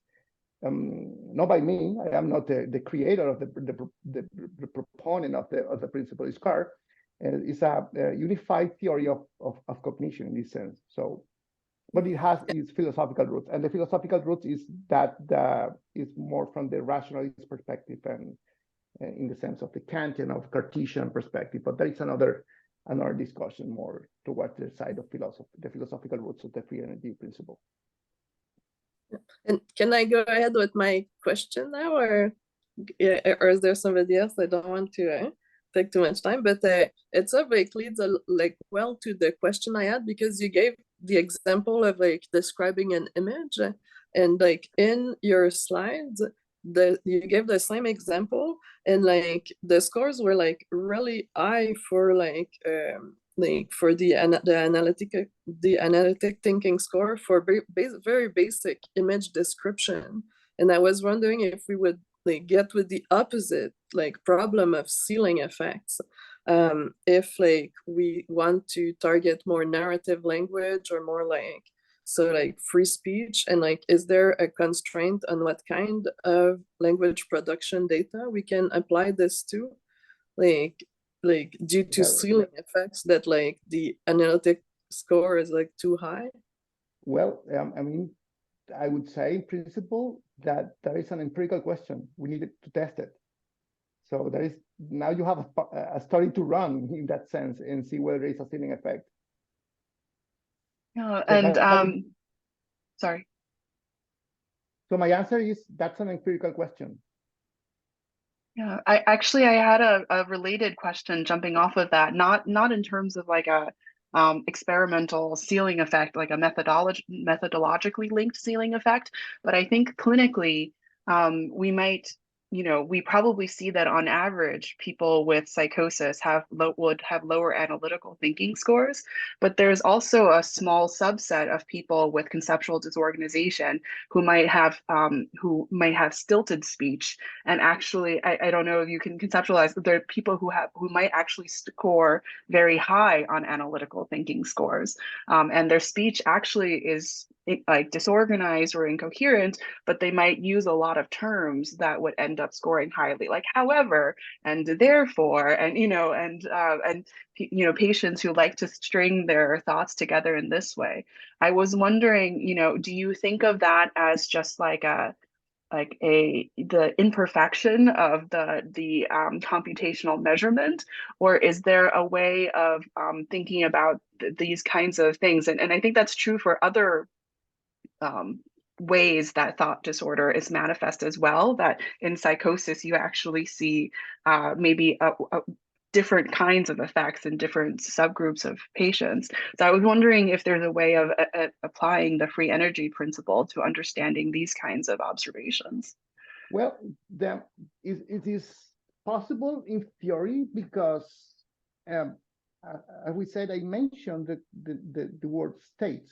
not by me. I am not the creator of the proponent of the principle. It's Carr. It's a unified theory of cognition in this sense. So, but it has its philosophical roots, and the philosophical roots is that is more from the rationalist perspective and in the sense of the Kantian of Cartesian perspective. But there is another discussion more towards the side of philosophy, the philosophical roots of the free energy principle. And can I go ahead with my question now, or is there somebody else? I don't want to take too much time, but it sort of like leads like well to the question I had, because you gave the example of like describing an image, and like in your slides, you gave the same example, and like the scores were like really high for like for the analytic thinking score for very basic image description. And I was wondering if we would like get with the opposite like problem of ceiling effects, if like we want to target more narrative language or more like free speech, and like is there a constraint on what kind of language production data we can apply this to, like due to ceiling effects that like the analytic score is like too high? Well, I mean, I would say in principle that there is an empirical question. We need to test it. So there is, now you have a study to run in that sense and see whether there is a ceiling effect. And sorry. So my answer is that's an empirical question. Yeah, I had a related question jumping off of that, not in terms of like a experimental ceiling effect, like a methodologically linked ceiling effect. But I think clinically, we might, we probably see that on average, people with psychosis would have lower analytical thinking scores. But there's also a small subset of people with conceptual disorganization who might have stilted speech. And actually, I don't know if you can conceptualize, but there are people who might actually score very high on analytical thinking scores, and their speech actually is like disorganized or incoherent, but they might use a lot of terms that would end up scoring highly, like however and therefore, and patients who like to string their thoughts together in this way. I was wondering, do you think of that as just like the imperfection of the computational measurement, or is there a way of thinking about these kinds of things? And I think that's true for other ways that thought disorder is manifest as well, that in psychosis you actually see maybe different kinds of effects in different subgroups of patients. So I was wondering if there's a way of applying the free energy principle to understanding these kinds of observations. Well, it is possible in theory, because as we said, I mentioned the word state,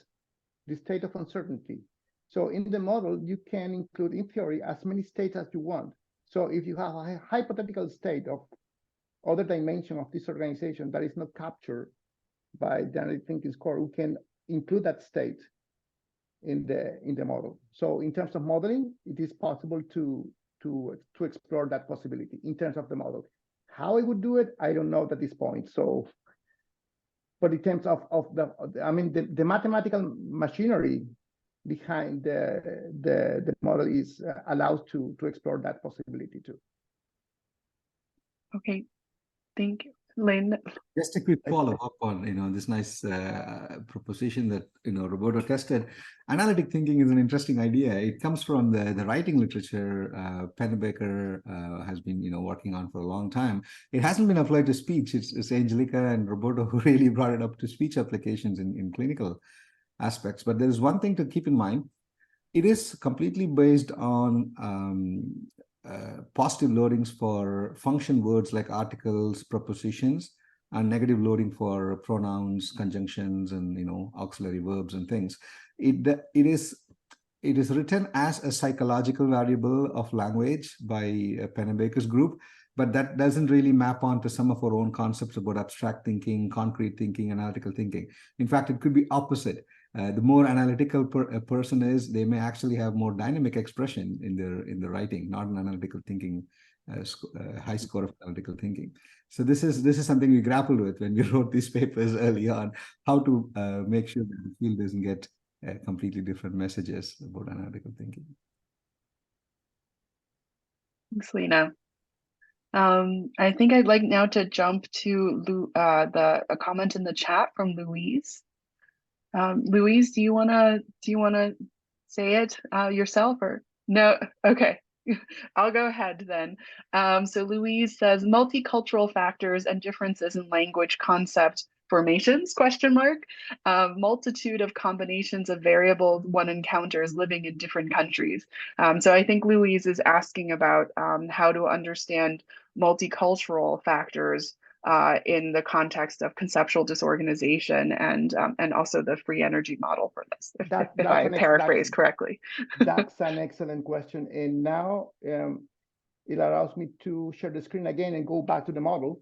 the state of uncertainty. So in the model, you can include, in theory, as many states as you want. So if you have a hypothetical state of other dimension of disorganization that is not captured by the analytic thinking score, we can include that state in the model. So in terms of modeling, it is possible to explore that possibility in terms of the model. How I would do it, I don't know at this point. So, but in terms of the mathematical machinery behind the model is allows to explore that possibility too. Okay, thank you. Lynn? Just a quick follow-up on this nice proposition that Roberto tested. Analytic thinking is an interesting idea. It comes from the writing literature Pennebaker has been working on for a long time. It hasn't been applied to speech. It's Angelica and Roberto who really brought it up to speech applications in clinical aspects. But there's one thing to keep in mind. It is completely based on positive loadings for function words like articles, prepositions, and negative loading for pronouns, conjunctions, and auxiliary verbs and things. It is written as a psychological variable of language by Pennebaker's group, but that doesn't really map onto some of our own concepts about abstract thinking, concrete thinking, analytical thinking. In fact, it could be opposite. The more analytical a person is, they may actually have more dynamic expression in their writing, not an analytical thinking, high score of analytical thinking. So this is something we grappled with when we wrote these papers early on, how to make sure that the field doesn't get completely different messages about analytical thinking. Thanks, Lena. I think I'd like now to jump to a comment in the chat from Louise. Louise, do you wanna say it yourself, or no? Okay, I'll go ahead then. So Louise says multicultural factors and differences in language concept formations, ? Multitude of combinations of variables one encounters living in different countries. So I think Louise is asking about how to understand multicultural factors in the context of conceptual disorganization and also the free energy model for this, if I paraphrase correctly. That's an excellent question. And now it allows me to share the screen again and go back to the model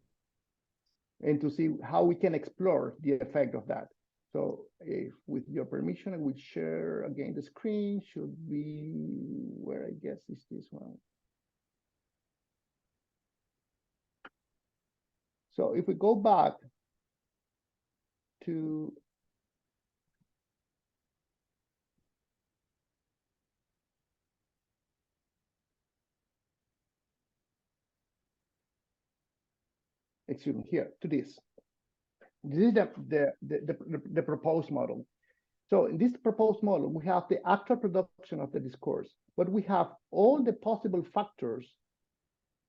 and to see how we can explore the effect of that. So if, with your permission, I will share again the screen. Should be where I guess is this one. So if we go back to excuse me, here to this. This is the proposed model. So in this proposed model, we have the actual production of the discourse, but we have all the possible factors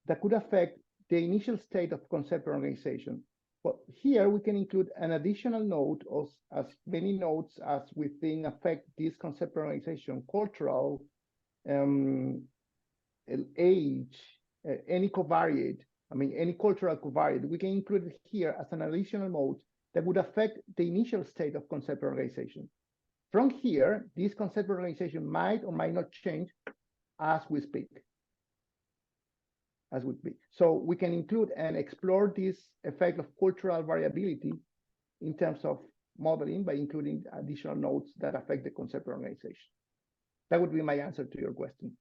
that could affect the initial state of conceptual organization. But here we can include an additional node of as many nodes as we think affect this conceptualization, cultural, age, any covariate, any cultural covariate. We can include it here as an additional mode that would affect the initial state of conceptual organization. From here, this conceptual organization might or might not change as we speak. So we can include and explore this effect of cultural variability in terms of modeling by including additional nodes that affect the conceptual organization. That would be my answer to your question.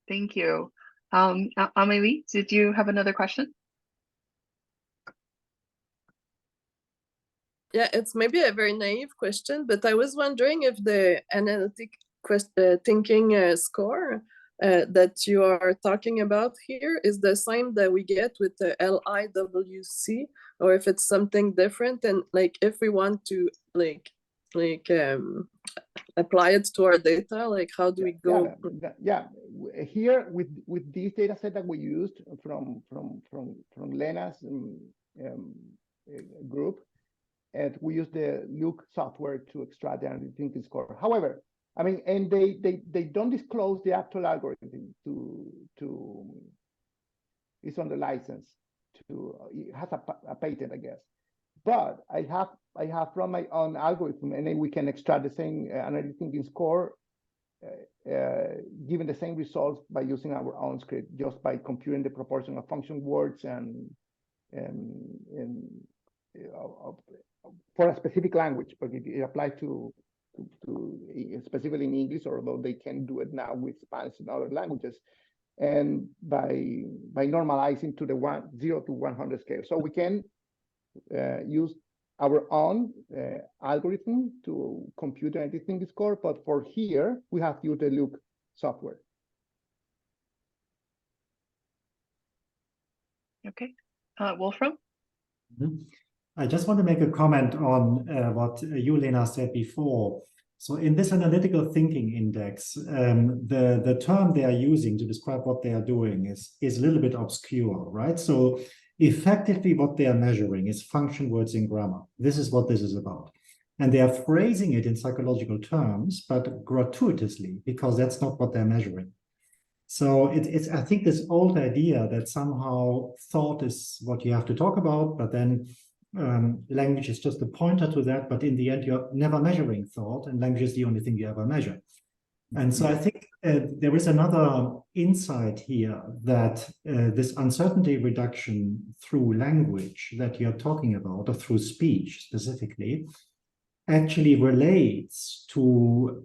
Thank you. Amélie, did you have another question? Yeah, it's maybe a very naive question, but I was wondering if the analytic thinking score that you are talking about here is the same that we get with the LIWC, or if it's something different, and like if we want to apply it to our data, like how do we go? Here with this data set that we used from Lena's group, and we use the Luke software to extract the analytic thinking score. However, and they don't disclose the actual algorithm to it's on the license it has a patent, I guess. But I have from my own algorithm, and then we can extract the same analytic thinking score, given the same results by using our own script, just by computing the proportion of function words and for a specific language, but it applies to specifically in English, although they can do it now with Spanish and other languages, and by normalizing to the 0 to 100 scale. So we can use our own algorithm to compute the thinking score, but for here we have to use the Luke software. Okay, Wolfram? I just want to make a comment on what you, Lena, said before. So in this analytical thinking index, the term they are using to describe what they are doing is a little bit obscure, right? So effectively what they are measuring is function words in grammar. This is what this is about. And they are phrasing it in psychological terms, but gratuitously, because that's not what they're measuring. So it's I think this old idea that somehow thought is what you have to talk about, but then language is just a pointer to that, but in the end, you're never measuring thought, and language is the only thing you ever measure. And so I think there is another insight here that this uncertainty reduction through language that you're talking about, or through speech specifically, actually relates to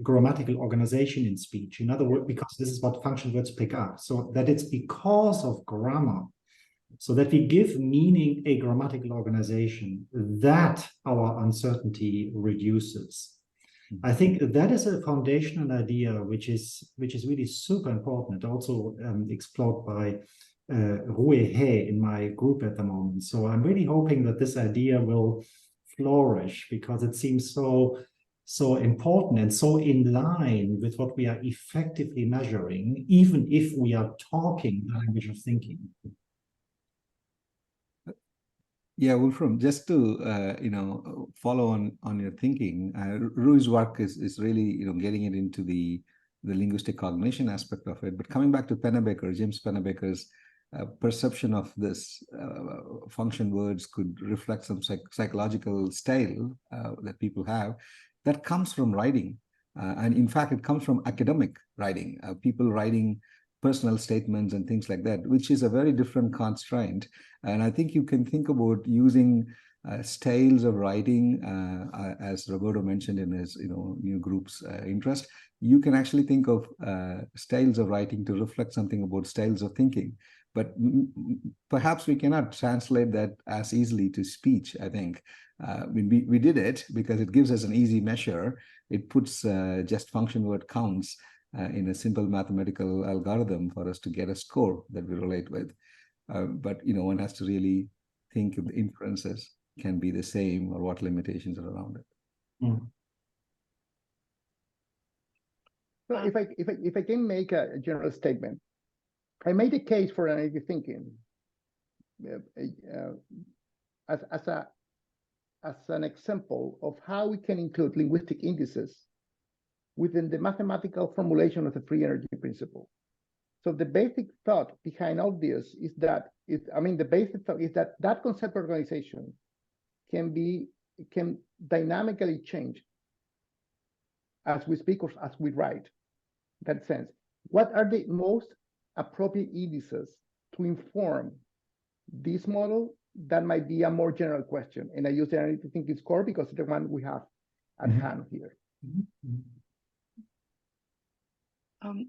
grammatical organization in speech. In other words, because this is what function words pick up. So that it's because of grammar, so that we give meaning a grammatical organization, that our uncertainty reduces. I think that is a foundational idea which is really super important, also explored by Rui He in my group at the moment. So I'm really hoping that this idea will flourish, because it seems so important and so in line with what we are effectively measuring, even if we are talking the language of thinking. Yeah, Wolfram, just to follow on your thinking, Rui's work is really getting it into the linguistic cognition aspect of it. But coming back to James Pennebaker's perception of this function words could reflect some psychological style that people have, that comes from writing, and in fact it comes from academic writing, people writing personal statements and things like that, which is a very different constraint. And I think you can think about using styles of writing, as Roberto mentioned in his new group's interest. You can actually think of styles of writing to reflect something about styles of thinking. But perhaps we cannot translate that as easily to speech, I think. We did it because it gives us an easy measure. It puts just function word counts in a simple mathematical algorithm for us to get a score that we relate with. But one has to really think if the inferences can be the same or what limitations are around it. Mm. So if I can make a general statement, I made a case for analytic thinking as an example of how we can include linguistic indices within the mathematical formulation of the free energy principle. So the basic thought behind all this is that the basic thought is that concept organization can dynamically change as we speak or as we write. In that sense, what are the most appropriate indices to inform this model? That might be a more general question. And I use the analytic thinking score because it's the one we have at hand here.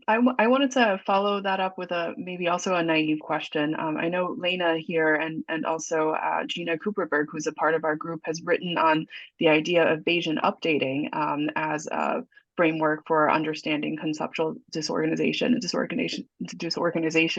I wanted to follow that up with maybe also a naive question. I know Lena here and also Gina Cooperberg, who's a part of our group, has written on the idea of Bayesian updating as a framework for understanding conceptual disorganization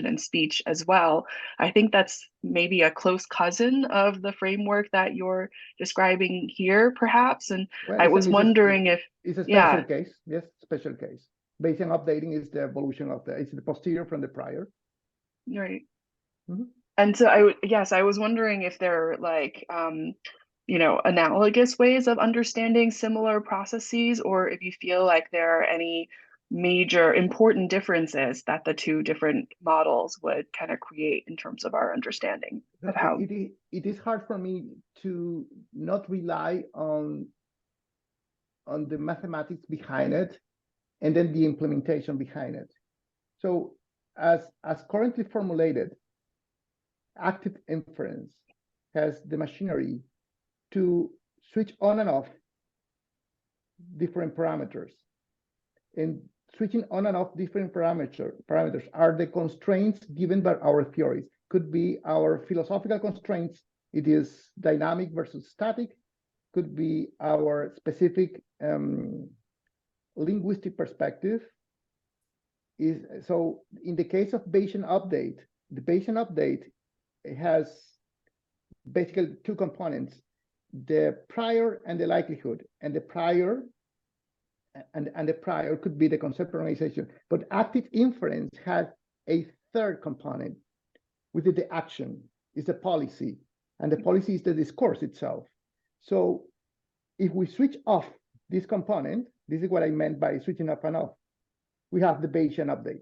in speech as well. I think that's maybe a close cousin of the framework that you're describing here, perhaps. And well, I was wondering if it's a special case. Yes, special case. Bayesian updating is the evolution of it's the posterior from the prior. Right. And so I was wondering if there are like analogous ways of understanding similar processes, or if you feel like there are any major important differences that the two different models would kind of create in terms of our understanding of how it is hard for me to not rely on the mathematics behind it and then the implementation behind it. So as currently formulated, active inference has the machinery to switch on and off different parameters. And switching on and off different parameters are the constraints given by our theories. Could be our philosophical constraints. It is dynamic versus static. Could be our specific linguistic perspective. So in the case of Bayesian update, the Bayesian update has basically two components: the prior and the likelihood. And the prior and the prior could be the conceptual organization. But active inference has a third component, which is the action, is the policy, and the policy is the discourse itself. So if we switch off this component, this is what I meant by switching off and off, we have the Bayesian update.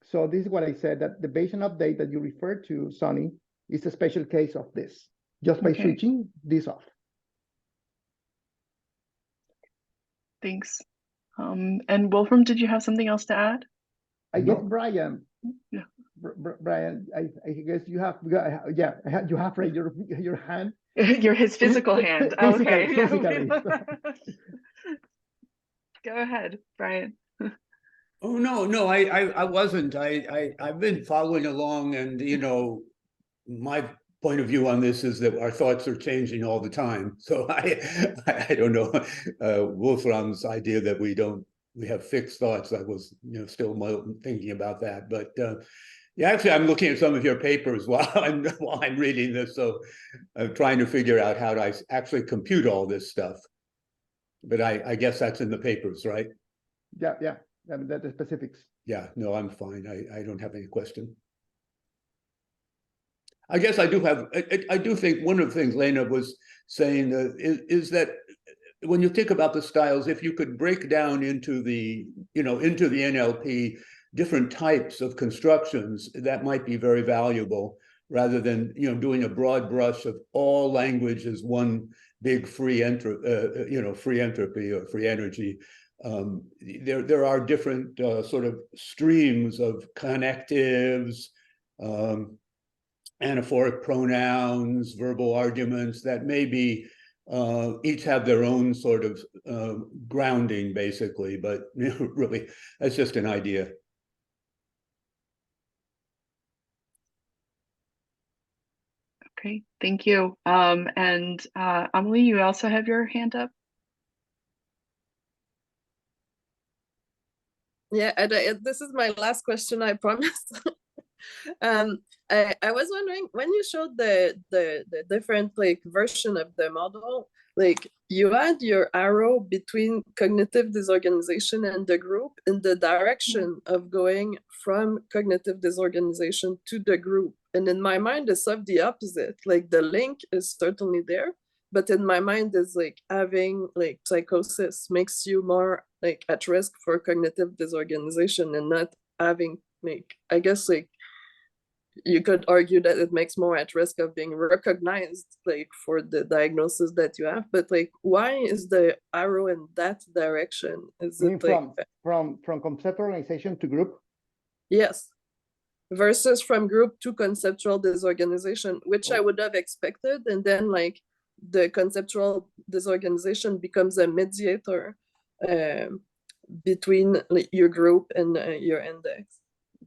So this is what I said, that the Bayesian update that you referred to, Sonny, is a special case of this, just by switching this off. Thanks. And Wolfram, did you have something else to add? I guess, Brian. Yeah. Brian, I guess you have raised your hand. His physical hand. Physically. Go ahead, Brian. Oh no, I wasn't. I've been following along, and my point of view on this is that our thoughts are changing all the time. So I don't know Wolfram's idea that we have fixed thoughts. I was still thinking about that, but yeah, actually I'm looking at some of your papers while I'm reading this, so I'm trying to figure out how to actually compute all this stuff. But I guess that's in the papers, right? Yeah. I mean, that's the specifics. Yeah, no, I'm fine. I don't have any question. I guess I do think one of the things Lena was saying is that when you think about the styles, if you could break down into the NLP different types of constructions, that might be very valuable, rather than doing a broad brush of all language as one big free entropy or free energy. There are different sort of streams of connectives, anaphoric pronouns, verbal arguments that maybe each have their own sort of grounding, basically, but really, that's just an idea. Okay, thank you. And Amelie, you also have your hand up. Yeah, this is my last question, I promise. I was wondering, when you showed the different version of the model, you had your arrow between cognitive disorganization and the group in the direction of going from cognitive disorganization to the group. And in my mind, it's of the opposite. Like the link is certainly there, but in my mind is like having like psychosis makes you more like at risk for cognitive disorganization, and not having like, I guess like you could argue that it makes more at risk of being recognized like for the diagnosis that you have. But like, why is the arrow in that direction? Is it like from conceptual organization to group? Yes, versus from group to conceptual disorganization, which I would have expected, and then like the conceptual disorganization becomes a mediator between like, your group and your index.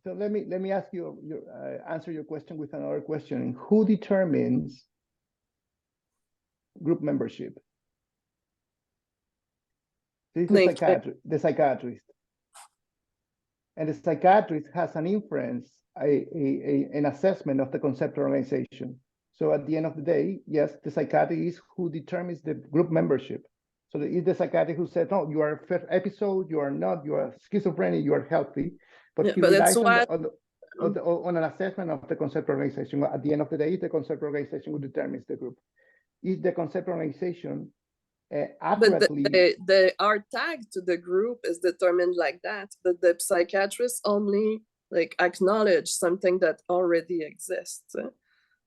So let me ask you answer your question with another question. Who determines group membership? This is the psychiatrist. And the psychiatrist has an inference, an assessment of the conceptual organization. So at the end of the day, yes, the psychiatrist is who determines the group membership. So it's the psychiatrist who said, no, you are first episode, you are not, you are schizophrenic, you are healthy. But he relies on an assessment of the conceptual organization. At the end of the day, the conceptual organization who determines the group. Is the conceptual organization accurately... But our tag to the group is determined like that, but the psychiatrists only like acknowledge something that already exists.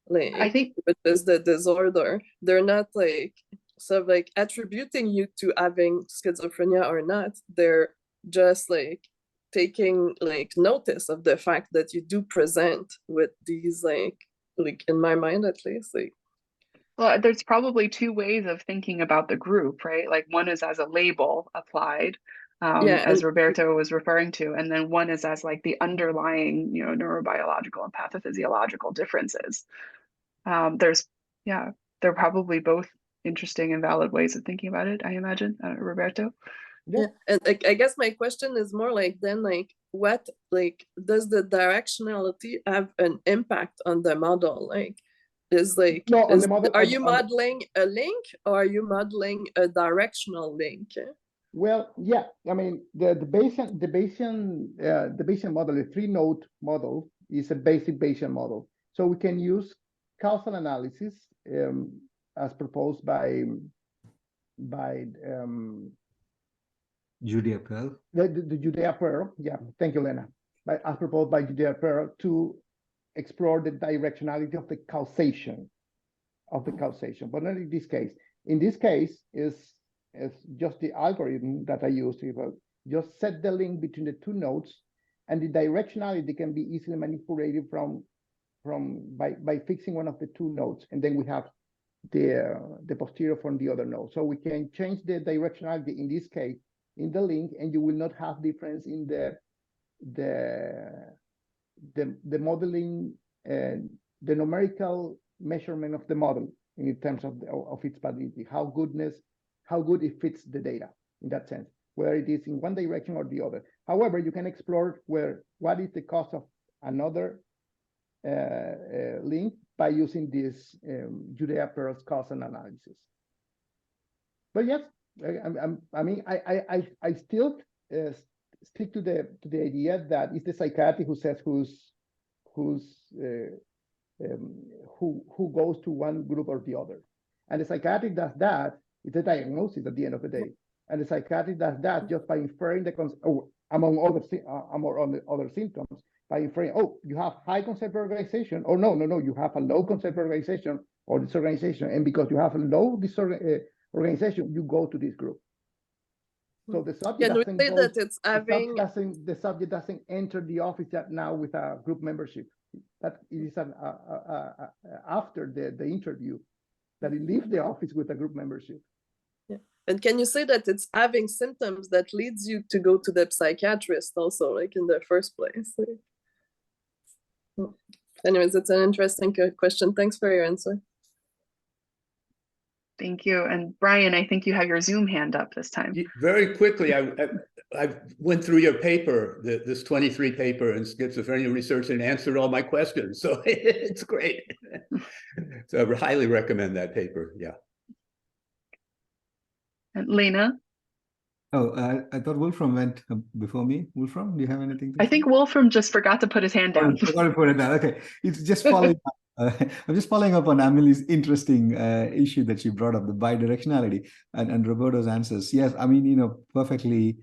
Like, I think it is the disorder. They're not like sort of like attributing you to having schizophrenia or not. They're just like taking like notice of the fact that you do present with these like in my mind at least like. Well, there's probably two ways of thinking about the group, right? Like one is as a label applied, as Roberto was referring to, and then one is as like the underlying, you know, neurobiological and pathophysiological differences. They're probably both interesting and valid ways of thinking about it, I imagine, Roberto. Yeah, and I guess my question is more like then like what like does the directionality have an impact on the model? Like is like on the model, are you modeling a link or are you modeling a directional link? Well, yeah, I mean the Bayesian model, the 3-node model, is a basic Bayesian model. So we can use causal analysis as proposed by Judea Pearl. The Judea Pearl, yeah, thank you, Lena. As proposed by Judea Pearl to explore the directionality of the causation. But not in this case. In this case, is just the algorithm that I used. Just set the link between the 2 nodes, and the directionality can be easily manipulated by fixing one of the 2 nodes, and then we have the posterior from the other node. So we can change the directionality in this case in the link, and you will not have difference in the modeling and the numerical measurement of the model in terms of its validity, how good it fits the data in that sense, whether it is in one direction or the other. However, you can explore what is the cost of another link by using this Judea Pearl's causal analysis. But yes, I still stick to the idea that it's the psychiatrist who says who goes to one group or the other, and the psychiatrist does that. It's a diagnosis at the end of the day, and the psychiatrist does that just by inferring among other symptoms, by inferring, oh, you have high conceptual organization, or no, you have a low conceptual organization or disorganization, and because you have a low organization, you go to this group. So the subject the subject doesn't enter the office now with a group membership. That is after the interview that it leaves the office with a group membership. Yeah. And can you say that it's having symptoms that leads you to go to the psychiatrist also, like in the first place? Anyways, it's an interesting question. Thanks for your answer. Thank you. And Brian, I think you have your Zoom hand up this time. Very quickly, I went through your paper, this 23 paper in schizophrenia research, and answered all my questions. So it's great. So I highly recommend that paper. Yeah. And Lena? Oh, I thought Wolfram went before me. Wolfram, do you have anything to I say? think Wolfram just forgot to put his hand down. Forgot to put it down. Okay, it's just following up. I'm just following up on Amelie's interesting issue that she brought up, the bidirectionality and Roberto's answers. Yes, I mean, perfectly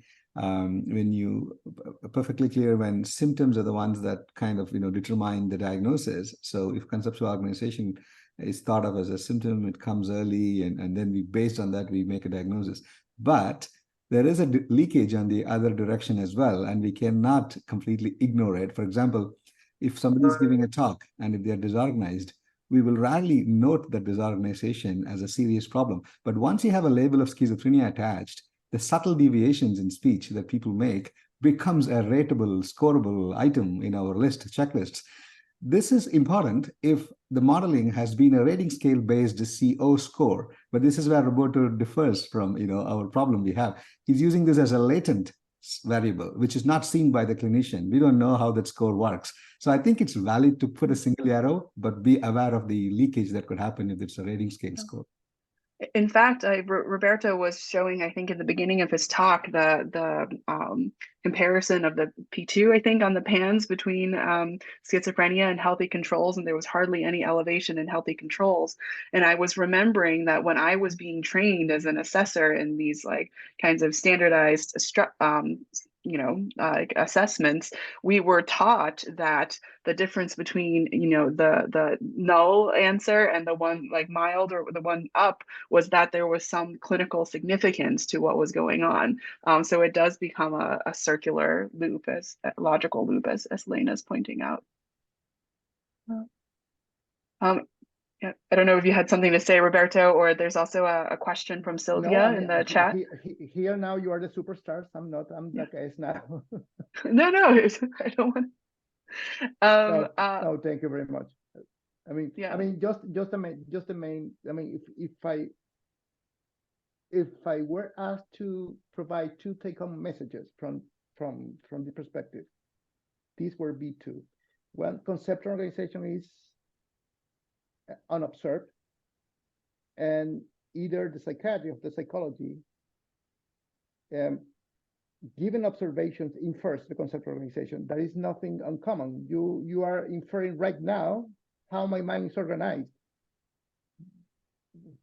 perfectly clear when symptoms are the ones that kind of determine the diagnosis. So if conceptual organization is thought of as a symptom, it comes early, and then based on that we make a diagnosis. But there is a leakage on the other direction as well, and we cannot completely ignore it. For example, if somebody is giving a talk and if they are disorganized, we will rarely note the disorganization as a serious problem. But once you have a label of schizophrenia attached, the subtle deviations in speech that people make becomes a rateable, scoreable item in our checklists. This is important if the modeling has been a rating scale based CO score, but this is where Roberto differs from our problem we have. He's using this as a latent variable, which is not seen by the clinician. We don't know how that score works. So I think it's valid to put a single arrow, but be aware of the leakage that could happen if it's a rating scale score. In fact, Roberto was showing, I think, at the beginning of his talk, the comparison of the P2, I think, on the PANS between schizophrenia and healthy controls, and there was hardly any elevation in healthy controls. And I was remembering that when I was being trained as an assessor in these kinds of standardized assessments, we were taught that the difference between the null answer and the one mild or the one up was that there was some clinical significance to what was going on. So it does become a circular loop, as a logical loop, as Lena's pointing out. Yeah, I don't know if you had something to say, Roberto, or there's also a question from Sylvia in the chat. Here now you are the superstars. I'm not. I'm the case now. No, I don't want. No, thank you very much. I mean, yeah. I mean, just the main. I mean, if I were asked to provide two take-home messages from the perspective, these were B2. One, conceptual organization is unobserved, and either the psychiatry or the psychology, given observations, infers the conceptual organization. That is nothing uncommon. You are inferring right now how my mind is organized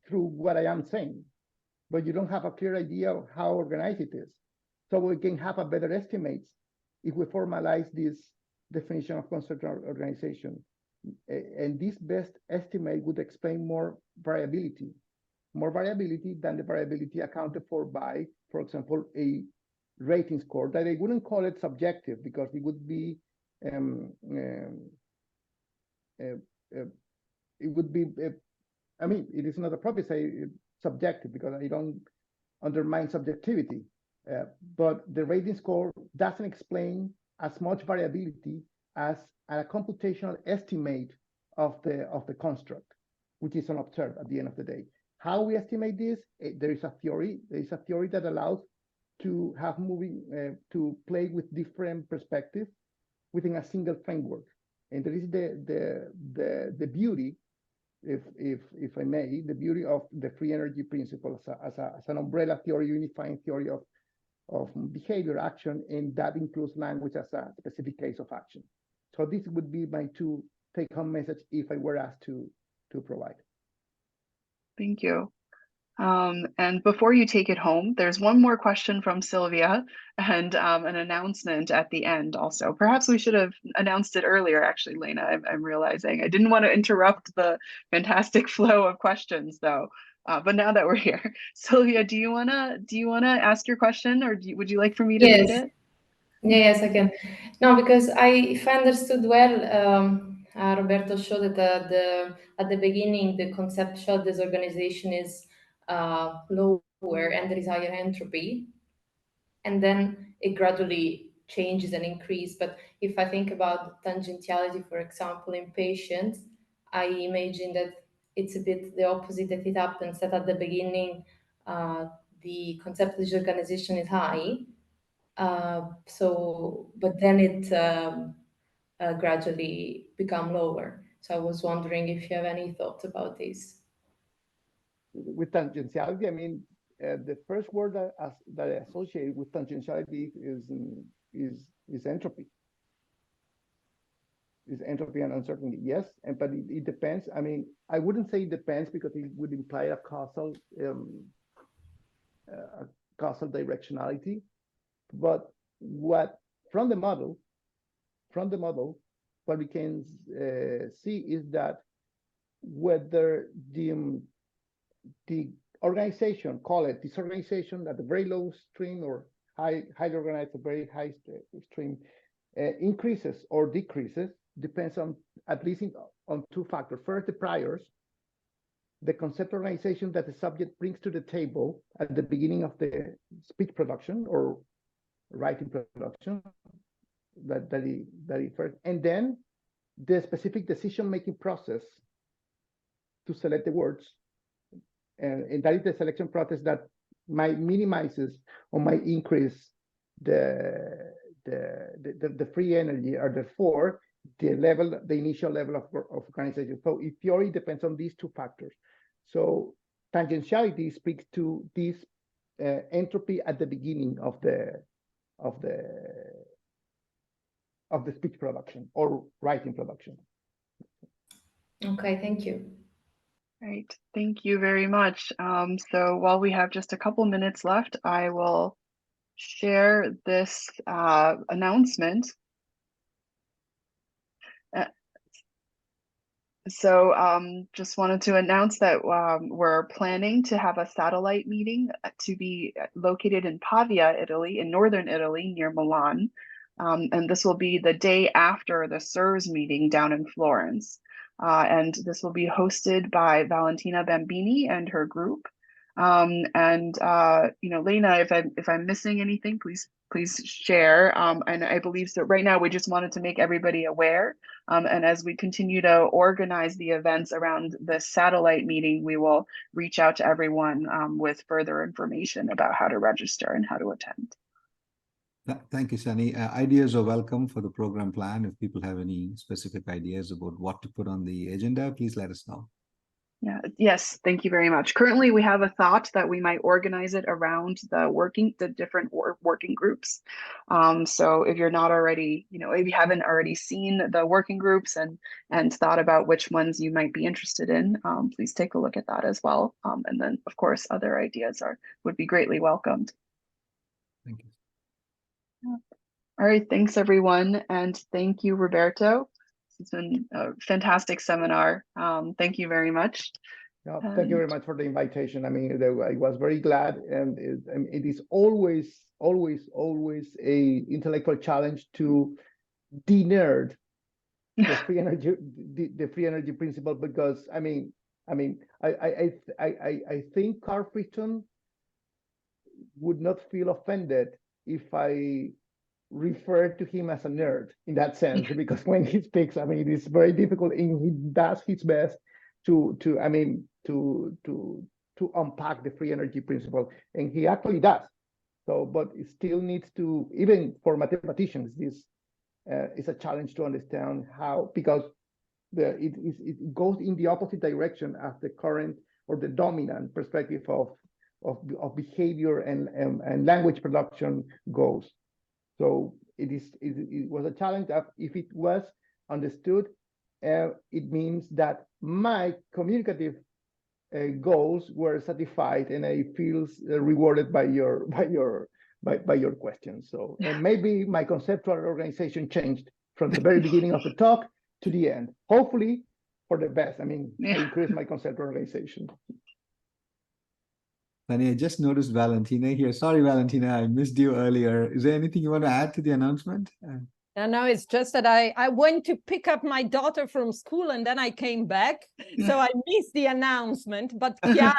through what I am saying, but you don't have a clear idea of how organized it is. So we can have a better estimate if we formalize this definition of conceptual organization. And this best estimate would explain more variability than the variability accounted for by, for example, a rating score that I wouldn't call it subjective, because it would be I mean, it is not appropriate to say subjective, because I don't undermine subjectivity. But the rating score doesn't explain as much variability as a computational estimate of the construct, which is unobserved at the end of the day. How we estimate this? There is a theory. There is a theory that allows to have to play with different perspectives within a single framework. And there is the beauty, if I may, the beauty of the free energy principle as an umbrella theory, unifying theory of behavior action, and that includes language as a specific case of action. So this would be my two take-home message if I were asked to provide. Thank you. And before you take it home, there's one more question from Sylvia and an announcement at the end also. Perhaps we should have announced it earlier, actually, Lena, I'm realizing. I didn't want to interrupt the fantastic flow of questions, though. But now that we're here, Sylvia, do you wanna ask your question, or would you like for me to read it? Yes, I can. No, because if I understood well, Roberto showed that at the beginning, the conceptual disorganization is lower and there is higher entropy, and then it gradually changes and increases. But if I think about tangentiality, for example, in patients, I imagine that it's a bit the opposite, that it happens that at the beginning, the conceptual disorganization is high, but then it gradually become lower. So I was wondering if you have any thoughts about this. With tangentiality, I mean, the first word that I associate with tangentiality is entropy. Is entropy and uncertainty? Yes, but it depends. I mean, I wouldn't say it depends because it would imply a causal directionality. But what from the model, what we can see is that whether the organization, call it disorganization at the very low stream or highly organized at very high stream, increases or decreases, depends on at least on two factors. First, the priors, the concept organization that the subject brings to the table at the beginning of the speech production or writing production that he first, and then the specific decision-making process to select the words, and that is the selection process that might minimizes or might increase the free energy, or therefore the initial level of organization. So it purely depends on these two factors. So tangentiality speaks to this entropy at the beginning of the speech production or writing production. Okay, thank you. Right, thank you very much. So while we have just a couple minutes left, I will share this announcement. Just wanted to announce that we're planning to have a satellite meeting to be located in Pavia, Italy, in northern Italy, near Milan. And this will be the day after the SIRS meeting down in Florence. And this will be hosted by Valentina Bambini and her group. You know, Lena, if I'm missing anything, please share. And I believe so. Right now, we just wanted to make everybody aware. And as we continue to organize the events around the satellite meeting, we will reach out to everyone with further information about how to register and how to attend. Thank you, Sunny. Ideas are welcome for the program plan. If people have any specific ideas about what to put on the agenda, please let us know. Yeah. Yes. Thank you very much. Currently, we have a thought that we might organize it around the different working groups. So if you're not already, you know, if you haven't already seen the working groups and thought about which ones you might be interested in, please take a look at that as well. And then, of course, other ideas would be greatly welcomed. Thank you. Yeah. All right. Thanks, everyone. And thank you, Roberto. It's been a fantastic seminar. Thank you very much. No, thank you very much for the invitation. I mean, I was very glad, and it is always a intellectual challenge to de-nerd the free energy, the free energy principle, because I think Carl Fritton would not feel offended if I refer to him as a nerd in that sense, because when he speaks, I mean, it is very difficult, and he does his best to unpack the free energy principle, and he actually does. So, but it still needs to, even for mathematicians, this is a challenge to understand how, because it goes in the opposite direction as the current or the dominant perspective of behavior and language production goes. So it was a challenge that if it was understood, it means that my communicative goals were satisfied, and I feel rewarded by your questions. So, and maybe my conceptual organization changed from the very beginning of the talk to the end. Hopefully for the best. I mean, I increased my conceptual organization. Sunny, I just noticed Valentina here. Sorry, Valentina, I missed you earlier. Is there anything you want to add to the announcement? No, it's just that I went to pick up my daughter from school and then I came back. So I missed the announcement, but Chiara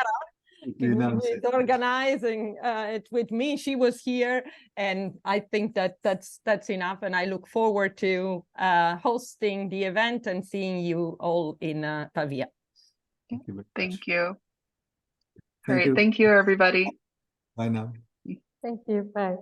is organizing it with me. She was here, and I think that's enough. And I look forward to hosting the event and seeing you all in Pavia. Thank you. All right. Thank you, everybody. Bye now. Thank you. Bye.